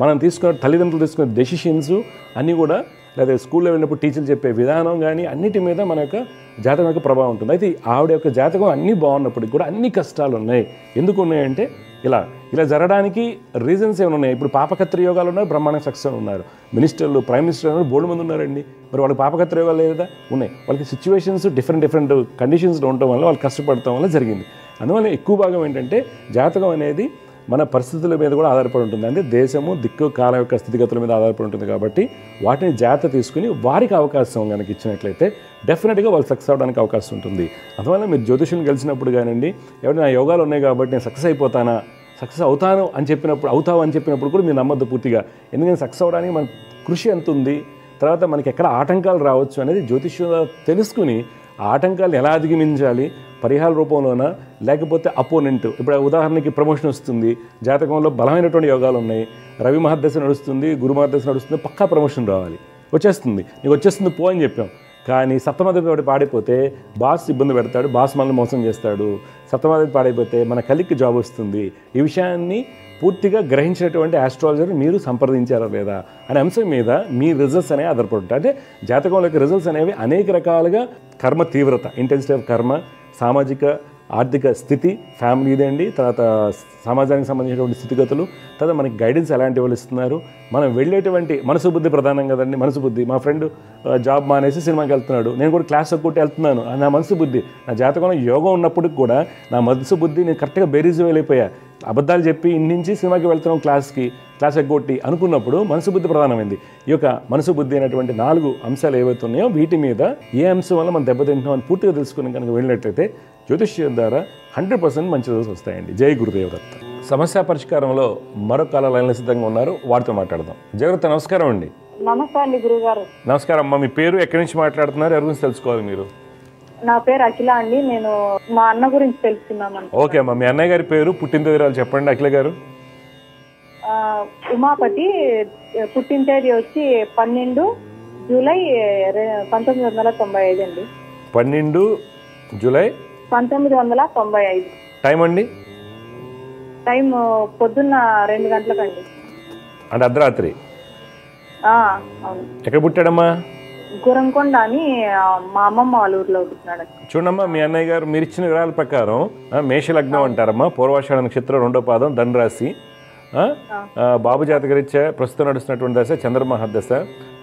Speaker 1: మనం తీసుకున్న తల్లిదండ్రులు తీసుకున్న డెసిషన్స్ అన్నీ కూడా, లేదా స్కూల్లో వెళ్ళినప్పుడు టీచర్లు చెప్పే విధానం కానీ అన్నిటి మీద మన యొక్క జాతకం యొక్క ప్రభావం ఉంటుంది. అయితే ఆవిడ యొక్క జాతకం అన్నీ బాగున్నప్పటికి కూడా అన్ని కష్టాలు ఉన్నాయి. ఎందుకు ఉన్నాయంటే ఇలా జరగడానికి రీజన్స్ ఏమైనా ఉన్నాయి. ఇప్పుడు పాపకత్ర యోగాలు ఉన్నారు, బ్రహ్మాండ సక్సెస్ ఉన్నారు, మినిస్టర్లు, ప్రైమ్ మినిస్టర్ ఉన్నారు, బోల్డ్ మంది ఉన్నారండి. మరి వాళ్ళకి పాపకత్ర యోగాలు లేదా ఉన్నాయి. వాళ్ళకి సిచ్యువేషన్స్ డిఫరెంట్ కండిషన్స్లో ఉండటం వల్ల వాళ్ళు కష్టపడటం వల్ల జరిగింది. అందువల్ల ఎక్కువ భాగం ఏంటంటే జాతకం అనేది మన పరిస్థితుల మీద కూడా ఆధారపడి ఉంటుంది. అంటే దేశము, దిక్కు, కాలం యొక్క స్థితిగతుల మీద ఆధారపడి ఉంటుంది. కాబట్టి వాటిని జాగ్రత్త తీసుకుని వారికి అవకాశం కనుక ఇచ్చినట్లయితే డెఫినెట్గా వాళ్ళు సక్సెస్ అవ్వడానికి అవకాశం ఉంటుంది. అందువల్ల మీరు జ్యోతిష్యులను కలిసినప్పుడు కానివ్వండి, ఎవరైనా యోగాలు ఉన్నాయి కాబట్టి నేను సక్సెస్ అయిపోతానా, సక్సెస్ అవుతావు అని చెప్పినప్పుడు కూడా మీరు నమ్మద్దు పూర్తిగా. ఎందుకంటే సక్సెస్ అవ్వడానికి మన కృషి ఎంత ఉంది, తర్వాత మనకి ఎక్కడ ఆటంకాలు రావచ్చు అనేది జ్యోతిష్యంగా తెలుసుకుని ఆటంకాలను ఎలా అధిగమించాలి, పరిహార రూపంలోనా లేకపోతే అపోనెంట్. ఇప్పుడు ఉదాహరణకి ప్రమోషన్ వస్తుంది, జాతకంలో బలమైనటువంటి యోగాలు ఉన్నాయి, రవి మహర్దశ నడుస్తుంది, గురు మహర్దశ నడుస్తుంది, పక్కా ప్రమోషన్ రావాలి, వచ్చేస్తుంది, నీకు వచ్చేస్తుంది పో అని చెప్పాం. కానీ సప్తమాధిపతి పాడైపోతే బాస్ ఇబ్బంది పెడతాడు, బాస్ మనల్ని మోసం చేస్తాడు. సప్తమాధిపతి పాడైపోతే మన కలికి జాబ్ వస్తుంది. ఈ విషయాన్ని పూర్తిగా గ్రహించినటువంటి ఆస్ట్రాలజర్ మీరు సంప్రదించారా లేదా అనే అంశం మీద మీ రిజల్ట్స్ అనేవి ఆధారపడి ఉంటాయి. అంటే జాతకంలోకి రిజల్ట్స్ అనేవి అనేక రకాలుగా కర్మ తీవ్రత, ఇంటెన్సిటీ ఆఫ్ కర్మ, సామాజిక ఆర్థిక స్థితి, ఫ్యామిలీదే అండి, తర్వాత సమాజానికి సంబంధించినటువంటి స్థితిగతులు, తర్వాత మనకి గైడెన్స్ ఎలాంటి వాళ్ళు ఇస్తున్నారు, మనం వెళ్ళేటువంటి మనసు బుద్ధి ప్రధానం కదండి. మనసు బుద్ధి, మా ఫ్రెండ్ జాబ్ మానేసి సినిమాకి వెళ్తున్నాడు, నేను కూడా క్లాస్ కొట్టి వెళ్తున్నాను, నా మనసు బుద్ధి, నా జాతకంలో యోగం ఉన్నప్పటికి కూడా నా మనసు బుద్ధి నేను కరెక్ట్గా బేరీజ్ వెళ్ళిపోయా, అబద్ధాలు చెప్పి ఇంటి నుంచి సినిమాకి వెళ్తున్నాం, క్లాస్ ఎగ్గొట్టి అనుకున్నప్పుడు మనసు బుద్ధి ప్రధానమైంది. ఈ యొక్క మనసు బుద్ధి అనేటువంటి 4 అంశాలు ఏవైతే ఉన్నాయో వీటి మీద ఏ అంశం వల్ల మనం దెబ్బతింటున్నాం అని పూర్తిగా తెలుసుకుని కనుక వెళ్ళినట్లయితే జ్యోతిష్యం ద్వారా 100% మంచి రిజల్ట్స్ వస్తాయండి. జై గురుదేవ్ దత్త. సమస్య పరిష్కారంలో మరో కాల లైన్లో సిద్ధంగా ఉన్నారు, వారితో మాట్లాడదాం. జయవృత్త నమస్కారం అండి.
Speaker 7: నమస్తే అండి గురుగారు.
Speaker 1: నమస్కారం అమ్మా. మీ పేరు, ఎక్కడి నుంచి మాట్లాడుతున్నారు, ఎవరి గురించి తెలుసుకోవాలి మీరు?
Speaker 7: నా పేరు అఖిల అండి. నేను మా అన్న గురించి తెలుసుకున్నాను.
Speaker 1: ఓకే అమ్మా, మీ అన్నయ్య గారి పేరు, పుట్టిన తేదీ చెప్పండి. అఖిల గారు
Speaker 7: ఉమాపతి, పుట్టిన తేదీ వచ్చి 12 జూలై 1995 అండి.
Speaker 1: 12 జూలై
Speaker 7: 1995.
Speaker 1: టైం అండి?
Speaker 7: టైం పొద్దున్న 2 గంటలకండి.
Speaker 1: అంటే అర్ధరాత్రి?
Speaker 7: అవును.
Speaker 1: ఎక్కడ పుట్టాడమ్మా?
Speaker 7: గురంకొండ అని మా అమ్మమ్మ వాళ్ళ ఊర్లో పుట్టినాడు.
Speaker 1: చూడమ్మా, మీ అన్నయ్య గారు మీరు ఇచ్చిన వివరాల ప్రకారం మేష లగ్నం అంటారమ్మా, పూర్వాషాఢ నక్షత్రం, 2వ పాదం, ధనురాశి. బాబు జాతకరీత్యా ప్రస్తుతం నడుస్తున్నటువంటి దశ చంద్రమహర్దశ.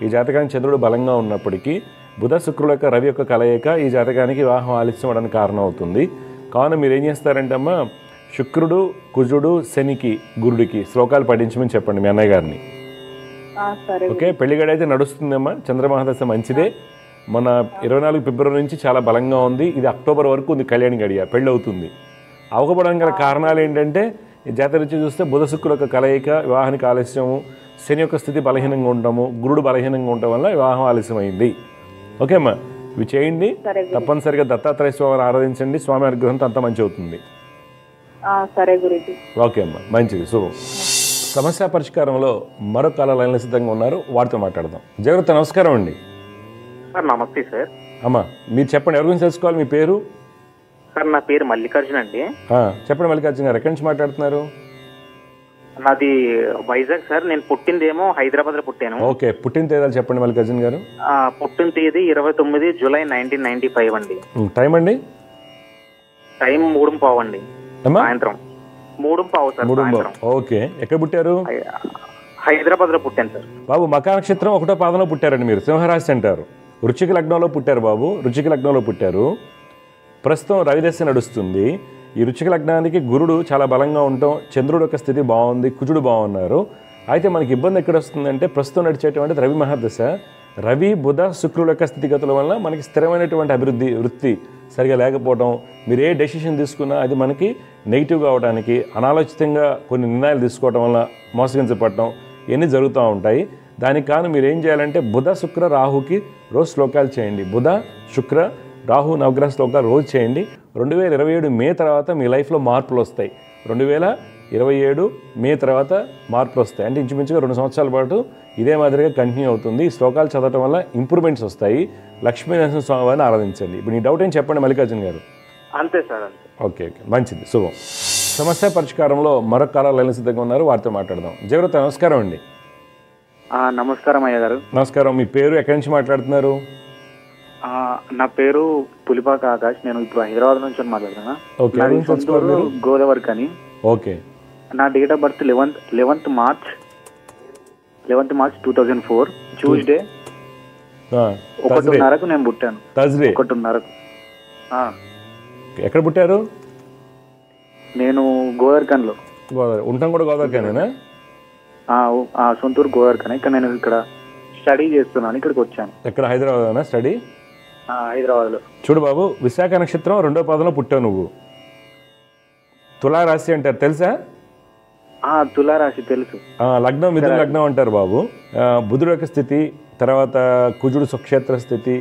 Speaker 1: ఈ జాతకానికి చంద్రుడు బలంగా ఉన్నప్పటికీ బుధ శుక్రుల యొక్క రవి యొక్క కలయిక ఈ జాతకానికి వివాహం ఆలస్యం అవడానికి కారణం అవుతుంది. కావున మీరు ఏం చేస్తారంటే అమ్మా, శుక్రుడు, కుజుడు, శనికి, గురుడికి శ్లోకాలు పఠించమని చెప్పండి మీ అన్నయ్య గారిని. ఓకే, పెళ్లిగడ అయితే నడుస్తుందమ్మా. చంద్రమహర్దశ మంచిదే. మన 24 ఫిబ్రవరి నుంచి చాలా బలంగా ఉంది. ఇది అక్టోబర్ వరకు ఉంది కళ్యాణి గడియ, పెళ్ళి అవుతుంది. అవ్వకపోవడానికి గల కారణాలు ఏంటంటే, ఈ జాతర రుచి చూస్తే బుధ శుక్రుల యొక్క కలయిక వివాహానికి ఆలస్యము, శని యొక్క స్థితి బలహీనంగా ఉండటము, గురుడు బలహీనంగా ఉండటం వల్ల వివాహం ఆలస్యమైంది. ఓకే అమ్మా, ఇవి చేయండి. తప్పనిసరిగా దత్తాత్రేయ స్వామిని ఆరాధించండి. స్వామి అనుగ్రహంతో అంతా మంచి అవుతుంది. ఓకే అమ్మా, మంచిది, శుభం. సమస్య పరిష్కారంలో మరో కాల లైన్లో సిద్ధంగా ఉన్నారు, వారితో మాట్లాడదాం. జయవృత్త నమస్కారం అండి.
Speaker 8: సార్ నమస్తే సార్.
Speaker 1: అమ్మా మీరు చెప్పండి, ఎవరి గురించి తెలుసుకోవాలి? మీ పేరు?
Speaker 8: సార్ నా పేరు మల్లికార్జున అండి.
Speaker 1: చెప్పండి మల్లికార్జున గారు, ఎక్కడి నుంచి మాట్లాడుతున్నారు?
Speaker 8: నాది వైజాగ్ సార్. నేను పుట్టిందేమో హైదరాబాద్ లో పుట్టాను.
Speaker 1: ఓకే, పుట్టిన తేదీ చెప్పండి మల్లికార్జున గారు.
Speaker 8: పుట్టిన తేదీ 29 జూలై 1995 అండి.
Speaker 1: టైం అండి?
Speaker 8: టైం 3:15 అండి, సాయంత్రం 3:15 సార్, సాయంత్రం.
Speaker 1: ఓకే, ఎక్కడ పుట్టారు?
Speaker 8: హైదరాబాద్ లో పుట్టాను సార్.
Speaker 1: బాబు మకా నక్షత్రం 1వ పాదంలో పుట్టారండి మీరు, సింహరాశి అంటారు. వృశ్చిక లగ్నంలో పుట్టారు బాబు, వృశ్చిక లగ్నంలో పుట్టారు. ప్రస్తుతం రవిదశ నడుస్తుంది. ఈ వృశ్చిక లగ్నానికి గురుడు చాలా బలంగా ఉండటం, చంద్రుడు యొక్క స్థితి బాగుంది, కుజుడు బాగున్నారు. అయితే మనకి ఇబ్బంది ఎక్కడ వస్తుందంటే, ప్రస్తుతం నడిచేటువంటి రవి మహాదశ, రవి బుధ శుక్రుల యొక్క స్థితిగతుల వల్ల మనకి స్థిరమైనటువంటి అభివృద్ధి వృత్తి సరిగా లేకపోవడం, మీరు ఏ డెసిషన్ తీసుకున్నా అది మనకి నెగిటివ్గా అవడానికి, అనాలోచితంగా కొన్ని నిర్ణయాలు తీసుకోవడం వల్ల మోసగించబడటం ఇవన్నీ జరుగుతూ ఉంటాయి. దానికి కాను మీరు ఏం చేయాలంటే, బుధ శుక్ర రాహుకి రోజు శ్లోకాలు చేయండి. బుధ శుక్ర రాహు నవగ్రహ శ్లోకాలు రోజు చేయండి. 2027 మే తర్వాత మీ లైఫ్లో మార్పులు వస్తాయి. 2027 మే తర్వాత మార్పులు వస్తాయి. అంటే ఇంచుమించుగా 2 సంవత్సరాల పాటు ఇదే మాదిరిగా కంటిన్యూ అవుతుంది. ఈ శ్లోకాలు చదవటం వల్ల ఇంప్రూవ్మెంట్స్ వస్తాయి. లక్ష్మీనరసింహ స్వామి వారిని ఆరాధించండి. ఇప్పుడు నీ డౌట్ ఏం చెప్పండి మల్లికార్జున గారు.
Speaker 8: అంతే సార్, అంతే.
Speaker 1: ఓకే, మంచిది, శుభం. సమస్య పరిష్కారంలో మరొక కాల లైన్ సిద్ధంగా ఉన్నారు, వారితో మాట్లాడదాం. జయవృత నమస్కారం అండి.
Speaker 2: నమస్కారం అయ్య గారు.
Speaker 1: నమస్కారం. మీ పేరు, ఎక్కడి నుంచి మాట్లాడుతున్నారు?
Speaker 2: నా పేరు పులిపాక ఆకాష్. నేను ఇప్పుడు హైదరాబాద్ నుంచి మాట్లాడుతున్నా. గోదావరి కానీ.
Speaker 1: ఓకే.
Speaker 2: నా date of birth 11th March 2004 Tuesday 1:30కు నేను పుట్టాను.
Speaker 1: థర్స్డే
Speaker 2: 1:30కు.
Speaker 1: ఎక్కడ పుట్టారు?
Speaker 2: నేను గోదావరిఖాన్లో.
Speaker 1: ఉంటాం కూడా గోదావరిఖానేనా?
Speaker 2: సొంతూరు గోదావరిఖానే. ఇక్కడ నేను ఇక్కడ స్టడీ చేస్తున్నాను, ఇక్కడికి వచ్చాను.
Speaker 1: ఎక్కడ? హైదరాబాద్ స్టడీ?
Speaker 2: హైదరాబాద్ లో.
Speaker 1: చూడు బాబు, విశాఖ నక్షత్రం 2వ పాదంలో పుట్టావు నువ్వు. తులారాశి అంటారు, తెలుసా?
Speaker 2: తులారాశి తెలుసు.
Speaker 1: లగ్నం మిథున లగ్నం అంటారు బాబు. బుధుడు యొక్క స్థితి, తర్వాత కుజుడు సుక్షేత్ర స్థితి,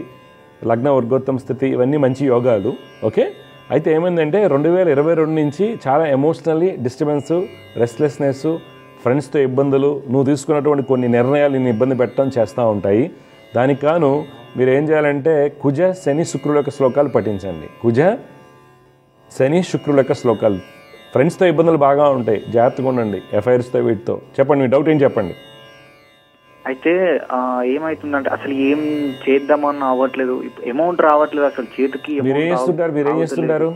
Speaker 1: లగ్న వర్గోత్తమ స్థితి, ఇవన్నీ మంచి యోగాలు. ఓకే. అయితే ఏమైందంటే 2022 నుంచి చాలా ఎమోషనల్లీ డిస్టర్బెన్స్, రెస్ట్లెస్నెస్, ఫ్రెండ్స్తో ఇబ్బందులు, నువ్వు తీసుకున్నటువంటి కొన్ని నిర్ణయాలు నిన్ను ఇబ్బంది పెట్టడం చేస్తూ ఉంటాయి. దానికి కాను మీరు ఏం చేయాలంటే, కుజ శని శుక్రుల యొక్క శ్లోకాలు పఠించండి. కుజ శని శుక్రుల యొక్క శ్లోకాలు. ఫ్రెండ్స్తో ఇబ్బందులు బాగా ఉంటాయి, జాగ్రత్తగా ఉండండి. ఎఫ్ఐఆర్స్తో వీటితో. చెప్పండి, మీ డౌట్ ఏం చెప్పండి.
Speaker 2: అయితే ఏమైతుందంటే, అసలు ఏం చేద్దామని అవ్వట్లేదు, అమౌంట్ రావట్లేదు అసలు చేతికి.
Speaker 1: మీరేం చేస్తుంటారు?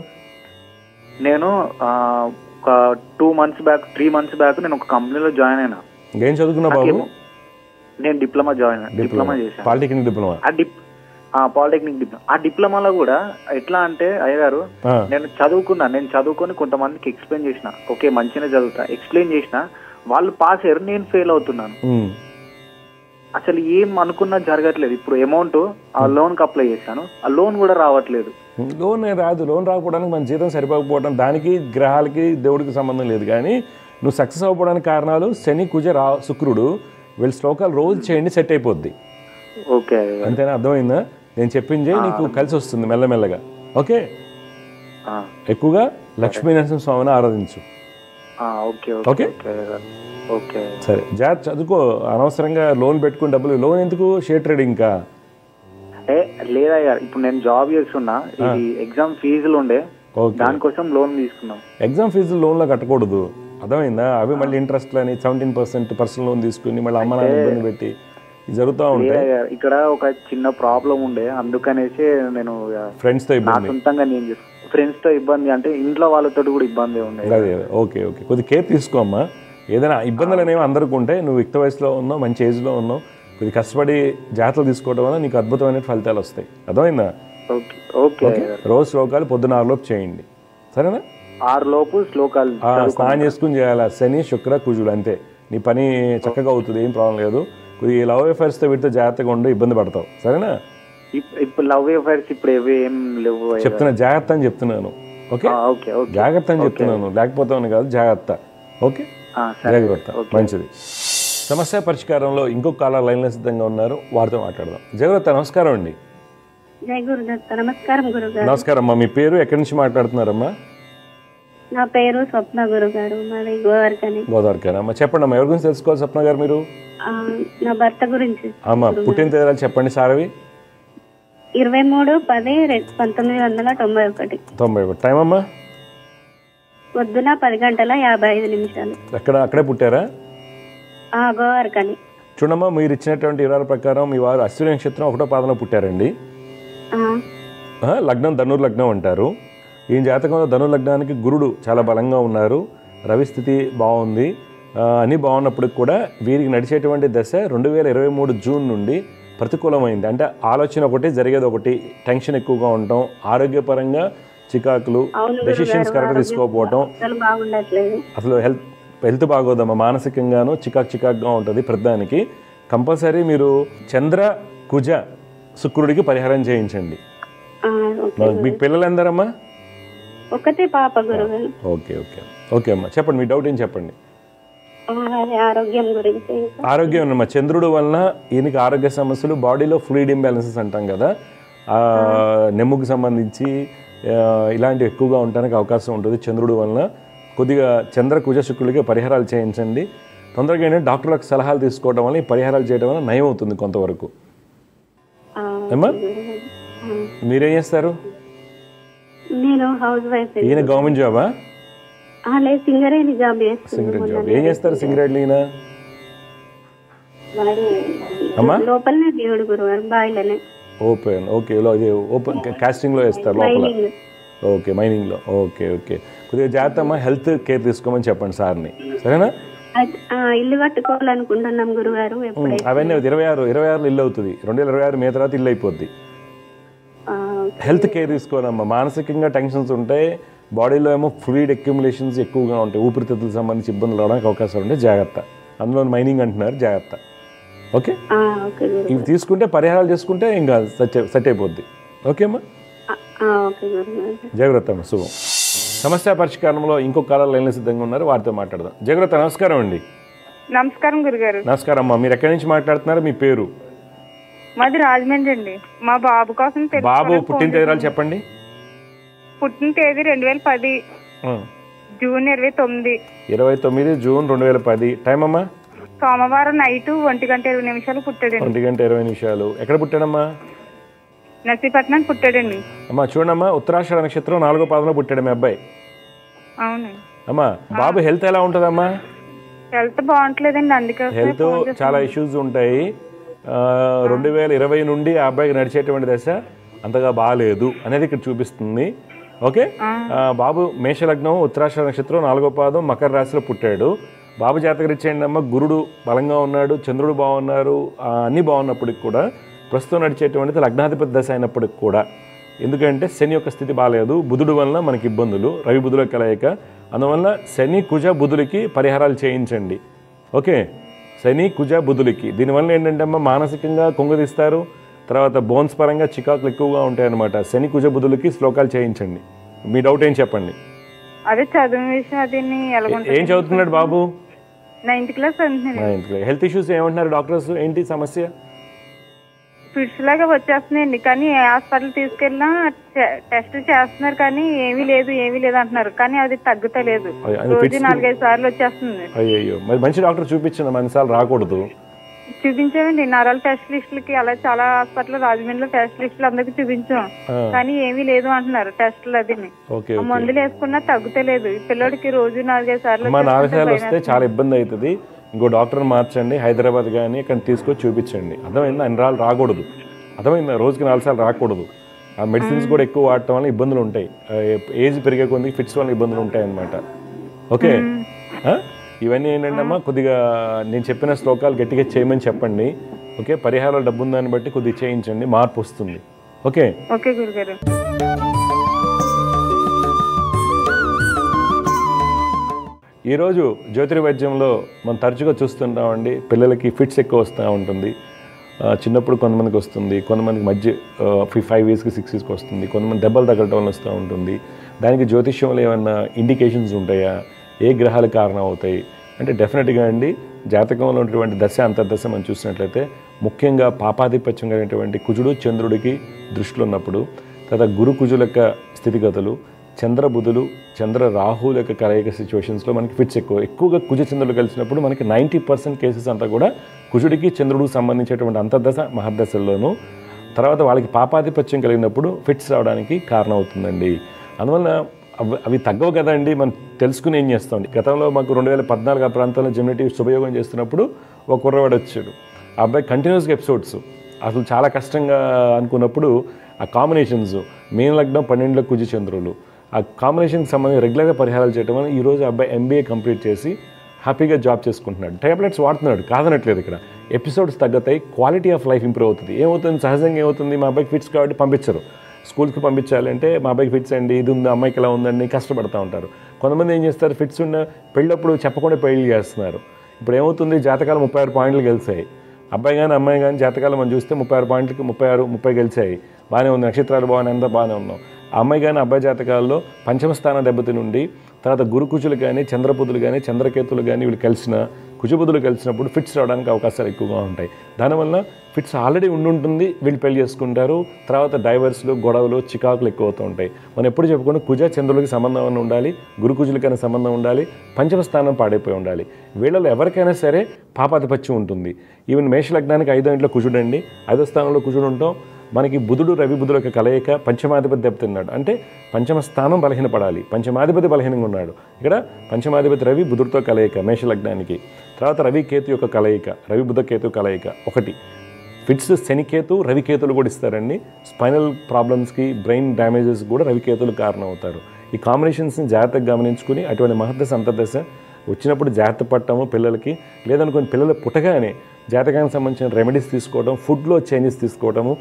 Speaker 2: నేను ఒక 2 months బ్యాక్ 3 months బ్యాక్ నేను ఒక కంపెనీలో జాయిన్ అయినా.
Speaker 1: ఏం చదువుకున్నా బాబు?
Speaker 2: నేను డిప్లొమా చేశాను.
Speaker 1: Polytechnic diploma.
Speaker 2: Polytechnic diploma. ఆ డిప్లొమాలో కూడా ఎట్లా అంటే అయ్యగారు, నేను చదువుకొని కొంతమందికి ఎక్స్ప్లెయిన్ చేసిన, ఓకే మంచిగా చదువుతా, ఎక్స్ప్లెయిన్ చేసిన, వాళ్ళు పాస్ అయ్యారు, నేను ఫెయిల్ అవుతున్నాను. అసలు ఏం అనుకున్నా జరగట్లేదు. ఇప్పుడు అమౌంట్ ఆ లోన్ కి అప్లై చేశాను, ఆ లోన్ కూడా రావట్లేదు.
Speaker 1: లోన్ రాదు. లోన్ రాకపోవడానికి మన జీతం సరిపోకపోవడం, దానికి గ్రహాలకి దేవుడికి సంబంధం లేదు. కానీ నువ్వు సక్సెస్ అవ్వడానికి కారణాలు శని, కుజ, శుక్రుడు వీళ్ళ శ్లోకాలు రోజు చేయండి, సెట్ అయిపోద్ది.
Speaker 2: ఓకే,
Speaker 1: అంతేనా? అర్థమైందా? నేను చెప్పింది నీకు కలిసి వస్తుంది మెల్లమెల్లగా. ఓకే, ఎక్కువగా లక్ష్మీనరసింహ స్వామిని ఆరాధించు. ఓకే
Speaker 2: ఓకే,
Speaker 1: సరే. జాగ్రత్త చదువుకో. అనవసరంగా లోన్ పెట్టుకుని డబ్బులు, లోన్ ఎందుకు? షేర్ ట్రేడింగ్ కా?
Speaker 2: లేదయ్యా, ఇప్పుడు నేను జాబ్ చేస్తున్నా, ఇది ఎగ్జామ్ ఫీజులు ఉండే, దానికోసం లోన్ తీసుకున్నాం.
Speaker 1: ఎగ్జామ్ ఫీజులు లోన్లో కట్టకూడదు, అర్థమైందా? అవి మళ్ళీ ఇంట్రెస్ట్ అని 17% పర్సనల్ లోన్ తీసుకుని మళ్ళీ అమ్మ నాన్న ఇబ్బంది పెట్టి జరుగుతూ ఉంటాయి.
Speaker 2: ఇక్కడ ఒక చిన్న ప్రాబ్లం ఉండే, అందుకనేసి నేను
Speaker 1: ఫ్రెండ్స్ తో ఇబ్బంది,
Speaker 2: సొంతంగా నేను చేసుకున్నాను. ఫ్రెండ్స్ తో ఇబ్బంది అంటే ఇంట్లో వాళ్ళతో కూడా ఇబ్బంది ఉండే.
Speaker 1: ఓకే ఓకే, కొద్దిగా కేర్ తీసుకోమ్మా. ఏదైనా ఇబ్బందులు అనేవి అందరికీ ఉంటాయి. నువ్వు యుక్త వయసులో ఉన్నావు, మంచి ఏజ్లో ఉన్నావు, కొద్దిగా కష్టపడి జాగ్రత్తలు తీసుకోవడం వల్ల నీకు అద్భుతమైన ఫలితాలు వస్తాయి. అర్థమైందా?
Speaker 2: ఓకే,
Speaker 1: రోజు శ్లోకాలు పొద్దున 6 లోపు చేయండి, సరేనా?
Speaker 2: 6 లోపు శ్లోకాలు
Speaker 1: స్నానం చేసుకుని చేయాలి. శని, శుక్ర, కుజుడు, అంతే. నీ పని చక్కగా అవుతుంది, ఏం ప్రాబ్లం లేదు. కొద్దిగా లవ్ అఫైర్స్తో వీటితో జాగ్రత్తగా ఉండి ఇబ్బంది పడతావు, సరేనా?
Speaker 2: ఇప్పుడు లవ్ అఫైర్స్ ఇప్పుడు ఏం లేవు
Speaker 1: చెప్తున్నా, జాగ్రత్త అని చెప్తున్నాను. ఓకే, జాగ్రత్త అని చెప్తున్నాను, లేకపోతే కాదు, జాగ్రత్త. ఓకే, జాగ్రత్త, మంచిది. సమస్య పరిష్కారంలో ఇంకొక కాలర్ లైన్లో సిద్ధంగా ఉన్నారు, వారితో మాట్లాడదాం. జయగురత్త, నమస్కారం అండి.
Speaker 3: నమస్కారం గురుగారు.
Speaker 1: నమస్కారం అమ్మా. మీ పేరు, ఎక్కడి నుంచి మాట్లాడుతున్నారమ్మా?
Speaker 3: నా పేరు స్వప్న గురుగారు, మాది గోదావరికని.
Speaker 1: గోదావరికని అమ్మా. చెప్పండి అమ్మా, ఎవరి గురించి తెలుసుకోవాలి స్వప్న గారు మీరు?
Speaker 3: నా భర్త గురించి.
Speaker 1: అమ్మా, పుట్టిన తేదీలు చెప్పండి సారవి.
Speaker 3: 23/10/1991.
Speaker 1: 91. టైం అమ్మా?
Speaker 3: పొద్దున 10:55.
Speaker 1: అక్కడే పుట్టారా?
Speaker 3: గోదావరికని.
Speaker 1: చూడమ్మా, మీరు ఇచ్చినటువంటి వివరాల ప్రకారం మీ వారు అశ్విని నక్షత్రం 1వ పాదంలో పుట్టారండి. లగ్నం ధనుర్ లగ్నం అంటారు. ఈ జాతకంలో ధనుర్ లగ్నానికి గురుడు చాలా బలంగా ఉన్నారు, రవి స్థితి బాగుంది, అన్నీ బాగున్నప్పటికి కూడా వీరికి నడిచేటువంటి దశ 2023 జూన్ నుండి ప్రతికూలమైంది. అంటే ఆలోచన ఒకటి, జరిగేది ఒకటి, టెన్షన్ ఎక్కువగా ఉండటం, ఆరోగ్యపరంగా చికాకులు, డెసిషన్స్ కరెక్ట్ తీసుకోకపోవటం, అసలు హెల్త్ బాగోదమ్మా, మానసికంగాను చికాకుగా ఉంటుంది. ప్రతిదానికి కంపల్సరీ మీరు చంద్ర, కుజ, శుక్రుడికి పరిహారం చేయించండి. మీకు పిల్లలు ఎందరమ్మా?
Speaker 3: ఒకటే పాప గురుగారు.
Speaker 1: ఓకే ఓకే ఓకే అమ్మా, చెప్పండి మీ డౌట్ ఏం చెప్పండి.
Speaker 3: ఆరోగ్యం గురించి.
Speaker 1: ఆరోగ్యం అమ్మా, చంద్రుడు వలన ఈయనకి ఆరోగ్య సమస్యలు, బాడీలో ఫ్లూయిడ్ ఇంబ్యాలెన్సెస్ అంటాం కదా, నెమ్ముకు సంబంధించి ఇలాంటివి ఎక్కువగా ఉండడానికి అవకాశం ఉంటుంది చంద్రుడు వలన. కొద్దిగా చంద్ర, కుజ, శుక్రుడికి పరిహారాలు చేయించండి. తొందరగా ఏంటంటే డాక్టర్లకు సలహాలు తీసుకోవడం వల్ల, ఈ పరిహారాలు చేయడం వల్ల నయం అవుతుంది కొంతవరకు. ఏమ్మా, మీరేం చేస్తారు?
Speaker 3: నేను హౌస్ వైఫ్.
Speaker 1: ఈయన గవర్నమెంట్ జాబా?
Speaker 3: సింగరేణి జాబ్.
Speaker 1: సింగరేణి జాబ్. ఏం చేస్తారు సింగరేణి ఈయన?
Speaker 3: లోపలనే దేవుడు గురుగారు, బాయిలనే.
Speaker 1: ఓపెన్. ఓకే, ఇది ఓపెన్ కాస్టింగ్ లో వేస్తారు లోపల. ఓకే, మైనింగ్ లో. ఓకే ఓకే, కొద్దిగా జాగ్రత్త అమ్మా, హెల్త్ కేర్ తీసుకోమని చెప్పండి సార్ని, సరేనా?
Speaker 3: ఇల్లు కట్టుకోవాలనుకుంటున్నాం గురుగారు.
Speaker 1: అవన్నీ 26 ఇల్లు అవుతుంది. 2026 మే తర్వాత ఇల్లు అయిపోద్ది. హెల్త్ కేర్ తీసుకోవాలమ్మా. మానసికంగా టెన్షన్స్ ఉంటాయి, బాడీలో ఏమో ఫ్లూయిడ్ అక్యుములేషన్స్ ఎక్కువగా ఉంటాయి, ఊపిరితిత్తులకు సంబంధించి ఇబ్బందులు రావడానికి అవకాశాలు ఉంటాయి, జాగ్రత్త. అందులో మైనింగ్ అంటున్నారు, జాగ్రత్త. ఓకే, ఇవి తీసుకుంటే, పరిహారాలు చేసుకుంటే ఇంకా సెట్ అయిపోద్ది. ఓకే అమ్మా, జాగ్రత్త అమ్మా, శుభం. సమస్య పరిష్కారంలో ఇంకొక కాలర్ లైన్లో సిద్ధంగా ఉన్నారు, వారితో మాట్లాడదాం. జాగ్రత్త, నమస్కారం అండి.
Speaker 9: నమస్కారం గురుగారు.
Speaker 1: నమస్కారం అమ్మా, మీరు ఎక్కడి నుంచి మాట్లాడుతున్నారు? మీ పేరు?
Speaker 9: మాది రాజమండ్రి అండి. మా బాబు కోసం.
Speaker 1: బాబు పుట్టిన తేదీలు చెప్పండి.
Speaker 9: పుట్టిన తేదీ 2010 జూన్ 29.
Speaker 1: 29 జూన్ 2010. టైం అమ్మా?
Speaker 9: సోమవారం నైట్ 1:20 పుట్టాడండి.
Speaker 1: 1:20. ఎక్కడ పుట్టాడమ్మా?
Speaker 9: నర్సీపట్నం పుట్టాడండి.
Speaker 1: అమ్మా చూడమ్మా, ఉత్తరాషాఢ నక్షత్రం 4వ పాదంలో పుట్టాడు మీ అబ్బాయి.
Speaker 9: అవును
Speaker 1: అమ్మా. బాబు హెల్త్ ఎలా ఉంటుందమ్మా?
Speaker 9: హెల్త్ బాగుంటలేదండి, అందుకే
Speaker 1: హెల్త్ చాలా ఇష్యూస్ ఉంటాయి. 2020 నుండి ఆ అబ్బాయికి నడిచేటువంటి దశ అంతగా బాగాలేదు అనేది ఇక్కడ చూపిస్తుంది. ఓకే, బాబు మేషలగ్నం, ఉత్తరాషాఢ నక్షత్రం, 4వ పాదం, మకర రాశిలో పుట్టాడు. బాబు జాతకరీత్యా అమ్మ గురుడు బలంగా ఉన్నాడు, చంద్రుడు బాగున్నారు, అన్నీ బాగున్నప్పటికి కూడా ప్రస్తుతం నడిచేటువంటిది లగ్నాధిపతి దశ అయినప్పటికి కూడా, ఎందుకంటే శని యొక్క స్థితి బాగాలేదు, బుధుడు వలన మనకి ఇబ్బందులు, రవి బుధుల కలయిక, అందువల్ల శని, కుజ, బుధులకి పరిహారాలు చేయించండి. ఓకే, శని, కుజ, బుధులకి. దీనివల్ల ఏంటంటే అమ్మ మానసికంగా కుంగదీస్తారు, తర్వాత బోన్స్ పరంగా చికాకులు ఎక్కువగా ఉంటాయన్నమాట. శని కుజ బుధులకి శ్లోకాలు చేయించండి. మీ డౌట్ ఏం చెప్పండి.
Speaker 9: అదే చదువు విషయం అది
Speaker 1: ఏం చదువుతున్నాడు బాబు?
Speaker 9: 9th క్లాస్ అంటున్నారు.
Speaker 1: 9th class. హెల్త్ ఇష్యూస్ ఏమంటున్నారు డాక్టర్స్? ఏంటి సమస్య?
Speaker 9: ఫిట్స్ లాగా వచ్చేస్తున్నాయండి, కానీ ఏ హాస్పిటల్ తీసుకెళ్ళినా టెస్ట్ చేస్తున్నారు కానీ ఏమీ లేదు అంటున్నారు, కానీ అది తగ్గుతలేదు. రోజు 4-5 సార్లు వచ్చేస్తుంది.
Speaker 1: అయ్యో, మరి మంచి డాక్టర్ చూపించండి, మనిసార్లు రాకూడదు.
Speaker 9: చూపించామండి నరాల టెస్ట్ లిస్టులకి, అలా చాలా హాస్పిటల్ రాజమండ్రిలో టెస్ట్ లిస్టులు అందరికి చూపించాం, కానీ ఏమీ లేదు అంటున్నారు టెస్టులు. అది మందులు వేసుకున్నా తగ్గుతలేదు. పిల్లడికి రోజు 4-5 సార్లు
Speaker 1: 4 సార్లు వస్తే చాలా ఇబ్బంది అవుతుంది. ఇంకో డాక్టర్ మార్చండి, హైదరాబాద్ కానీ ఇక్కడ తీసుకొచ్చి చూపించండి. అర్థమైందా? అన్ని రాళ్ళు రాకూడదు. అర్థమైందా? రోజుకి 4 సార్లు రాకూడదు. ఆ మెడిసిన్స్ కూడా ఎక్కువ వాడటం వల్ల ఇబ్బందులు ఉంటాయి. ఏజ్ పెరిగే కొద్ది ఫిట్స్ వల్ల ఇబ్బందులు ఉంటాయి అన్నమాట. ఓకే, ఇవన్నీ ఏంటంటమ్మా, కొద్దిగా నేను చెప్పిన శ్లోకాలు గట్టిగా చేయమని చెప్పండి. ఓకే, పరిహారాలు డబ్బు ఉందాన్ని బట్టి కొద్దిగా చేయించండి, మార్పు వస్తుంది. ఓకే
Speaker 9: ఓకే గురుగారు.
Speaker 1: ఈరోజు జ్యోతిర్వైద్యంలో మనం తరచుగా చూస్తుంటామండి, పిల్లలకి ఫిట్స్ ఎక్కువ వస్తూ ఉంటుంది. చిన్నప్పుడు కొంతమందికి వస్తుంది, కొంతమందికి మధ్య 5 ఇయర్స్కి 6 ఇయర్స్కి వస్తుంది, కొంతమంది దెబ్బలు తగ్గడం వల్ల వస్తూ ఉంటుంది. దానికి జ్యోతిష్యంలో ఏమన్నా ఇండికేషన్స్ ఉంటాయా? ఏ గ్రహాలు కారణం అవుతాయి అంటే డెఫినెట్గా అండి, జాతకంలో ఉన్నటువంటి దశ అంతర్దశ మనం చూసినట్లయితే ముఖ్యంగా పాపాధిపత్యం కలిగినటువంటి కుజుడు చంద్రుడికి దృష్టిలో ఉన్నప్పుడు, తర్వాత గురు కుజుల యొక్క స్థితిగతులు, చంద్ర బుధులు చంద్ర రాహుల యొక్క కలయిక సిచ్యువేషన్స్లో మనకి ఫిట్స్ ఎక్కువగా కుజ చంద్రులు కలిసినప్పుడు మనకి 90% కేసెస్ అంతా కూడా కుజుడికి చంద్రుడికి సంబంధించేటువంటి అంతర్దశ మహర్దశల్లోనూ, తర్వాత వాళ్ళకి పాపాధిపత్యం కలిగినప్పుడు ఫిట్స్ రావడానికి కారణం అవుతుందండి. అందువల్ల అవి తగ్గవు కదండి, మనం తెలుసుకుని ఏం చేస్తాం. గతంలో మాకు 2014 ఆ ప్రాంతంలో జెమినీ శుభయోగం చేస్తున్నప్పుడు ఒక కుర్రవాడు వచ్చాడు. ఆ అబ్బాయి కంటిన్యూస్గా ఎపిసోడ్స్ అసలు చాలా కష్టంగా అనుకున్నప్పుడు ఆ కాంబినేషన్స్ మీన లగ్నం 12 కుజ చంద్రులు, ఆ కాంబినేషన్కి సంబంధించి రెగ్యులర్గా పరిహారాలు చేయడం వల్ల ఈరోజు అబ్బాయి MBA కంప్లీట్ చేసి హ్యాపీగా జాబ్ చేసుకుంటున్నాడు. టాబ్లెట్స్ వాడుతున్నాడు, కాదనట్లేదు. ఇక్కడ ఎపిసోడ్స్ తగ్గుతాయి, క్వాలిటీ ఆఫ్ లైఫ్ ఇంప్రూవ్ అవుతుంది. ఏమవుతుంది, సహజంగా ఏమవుతుంది, మా అబ్బాయికి ఫిట్స్ కాబట్టి పంపించరు. స్కూల్కి పంపించాలంటే మా అబ్బాయికి ఫిట్స్ అండి, ఇది ఉంది, అమ్మాయికి ఎలా ఉందండి, కష్టపడుతూ ఉంటారు. కొంతమంది ఏం చేస్తారు, ఫిట్స్ ఉన్న పెళ్ళప్పుడు చెప్పకుండా పెళ్ళి చేస్తున్నారు. ఇప్పుడు ఏమవుతుంది, జాతకాలు 36 పాయింట్లు గెలిచాయి. అబ్బాయి కానీ అమ్మాయి కానీ జాతకాలు మనం చూస్తే 36 పాయింట్లకి 30 గెలిచాయి. బాగానే ఉంది, నక్షత్రాలు బాగానే, అంతా బాగానే ఉన్నాం. ఆ అమ్మాయి కానీ అబ్బాయి జాతకాల్లో పంచమ స్థానం దెబ్బతి నుండి, తర్వాత గురుకుజులు కానీ చంద్రబుధులు కానీ చంద్రకేతులు కానీ వీళ్ళు కలిసిన కుజబుధులు కలిసినప్పుడు ఫిట్స్ రావడానికి అవకాశాలు ఎక్కువగా ఉంటాయి. దానివల్ల ఫిట్స్ ఆల్రెడీ ఉంటుంది, వీళ్ళు పెళ్లి చేసుకుంటారు. తర్వాత డైవర్స్లు, గొడవలు, చికాకులు ఎక్కువ అవుతూ ఉంటాయి. మనం ఎప్పుడు చెప్పుకుంటే కుజ చంద్రులకి సంబంధం ఉండాలి, గురుకుజులకైనా సంబంధం ఉండాలి, పంచమ స్థానం పాడైపోయి ఉండాలి. వీళ్ళలో ఎవరికైనా సరే పాపాధిపత్యం ఉంటుంది. ఈవెన్ మేషలగ్నానికి 5వ ఇంట్లో కుజుడు అండి, 5వ స్థానంలో కుజుడు ఉంటాం. మనకి బుధుడు రవి బుధుల యొక్క కలయిక పంచమాధిపతి దెబ్బతిన్నాడు అంటే పంచమ స్థానం బలహీనపడాలి, పంచమాధిపతి బలహీనంగా ఉన్నాడు. ఇక్కడ పంచమాధిపతి రవి బుధుడితో కలయిక మేషలగ్నానికి. తర్వాత రవి కేతు యొక్క కలయిక, రవి బుధ కేతు కలయిక ఒకటి. ఫిట్స్ శనికేతు రవికేతులు కూడా ఇస్తారండి. స్పైనల్ ప్రాబ్లమ్స్కి, బ్రెయిన్ డ్యామేజెస్ కూడా రవికేతులు కారణం అవుతారు. ఈ కాంబినేషన్స్ని జాగ్రత్తగా గమనించుకుని అటువంటి మహర్దశ అంతర్దశ వచ్చినప్పుడు జాగ్రత్త పడటము పిల్లలకి, లేదనుకుని పిల్లలు పుట్టగానే జాతకానికి సంబంధించిన రెమెడీస్ తీసుకోవడం, ఫుడ్లో చేంజెస్ తీసుకోవడము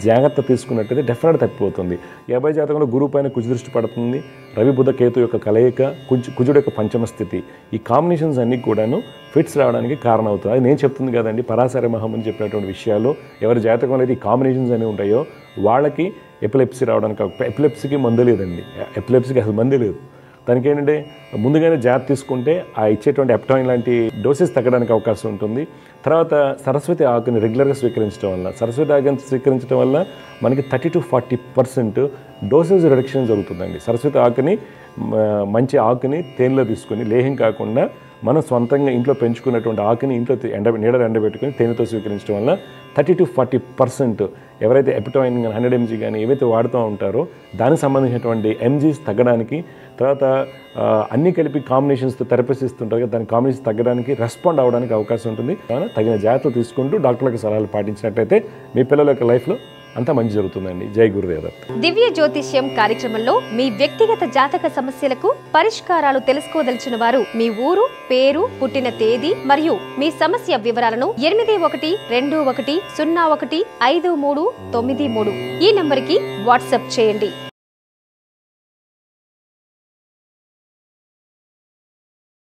Speaker 1: జాగ్రత్త తీసుకున్నట్టయితే డెఫినెట్ తప్పిపోతుంది. 50 జాతకంలో గురువు పైన కుజు దృష్టి పడుతుంది, రవి బుధ కేతు యొక్క కలయిక, కుజుడు యొక్క పంచమ స్థితి, ఈ కాంబినేషన్స్ అన్నీ కూడాను ఫిట్స్ రావడానికి కారణం అవుతుంది. అది నేను చెప్తుంది కదండి, పరాశర మహమ్మని చెప్పినటువంటి విషయాలు. ఎవరి జాతకంలో అయితే ఈ కాంబినేషన్స్ అనేవి ఉంటాయో వాళ్ళకి ఎపిలెప్సీ రావడానికి, ఎపిలెప్సీకి మందు లేదండి, ఎపిలెప్సీకి అసలు మందు లేదు. దానికి ఏంటంటే ముందుగానే జాగ్రత్త తీసుకుంటే ఆ ఇచ్చేటువంటి ఎప్టాయిన్ లాంటి డోసెస్ తగ్గడానికి అవకాశం ఉంటుంది. తర్వాత సరస్వతి ఆకుని రెగ్యులర్గా స్వీకరించడం వల్ల, సరస్వతి ఆకుని స్వీకరించడం వల్ల మనకి 30 to 40% డోసేజ్ రిడక్షన్ జరుగుతుందండి. సరస్వతి ఆకుని, మంచి ఆకుని తేనెలో తీసుకొని, లేహం కాకుండా మనం సొంతంగా ఇంట్లో పెంచుకున్నటువంటి ఆకుని ఇంట్లో నీడలో ఎండబెట్టుకుని తేనెతో స్వీకరించడం వల్ల 30 to 40% ఎవరైతే ఎపిటాయిన్ 100 mg కానీ ఏవైతే వాడుతూ ఉంటారో దానికి సంబంధించినటువంటి ఎంజీస్ తగ్గడానికి, తర్వాత అన్నీ కలిపి కాంబినేషన్స్తో థెరపీస్ ఇస్తుంటారు కదా, దాని కాంబినేషన్స్ తగ్గడానికి, రెస్పాండ్ అవ్వడానికి అవకాశం ఉంటుంది. తగిన జాగ్రత్తలు తీసుకుంటూ డాక్టర్లకు సలహాలు పాటించినట్టయితే మీ పిల్లల యొక్క లైఫ్లో అంతా మంచి జరుగుతుందండి. జై గురుదేవ.
Speaker 10: దివ్య జ్యోతిష్యం కార్యక్రమంలో మీ వ్యక్తిగత జాతక సమస్యలకు పరిష్కారాలు తెలుసుకోదలిచిన వారు మీ ఊరు, పేరు, పుట్టిన తేదీ మరియు మీ సమస్య వివరాలను 8121015393 ఈ నంబర్కి వాట్సాప్ చేయండి.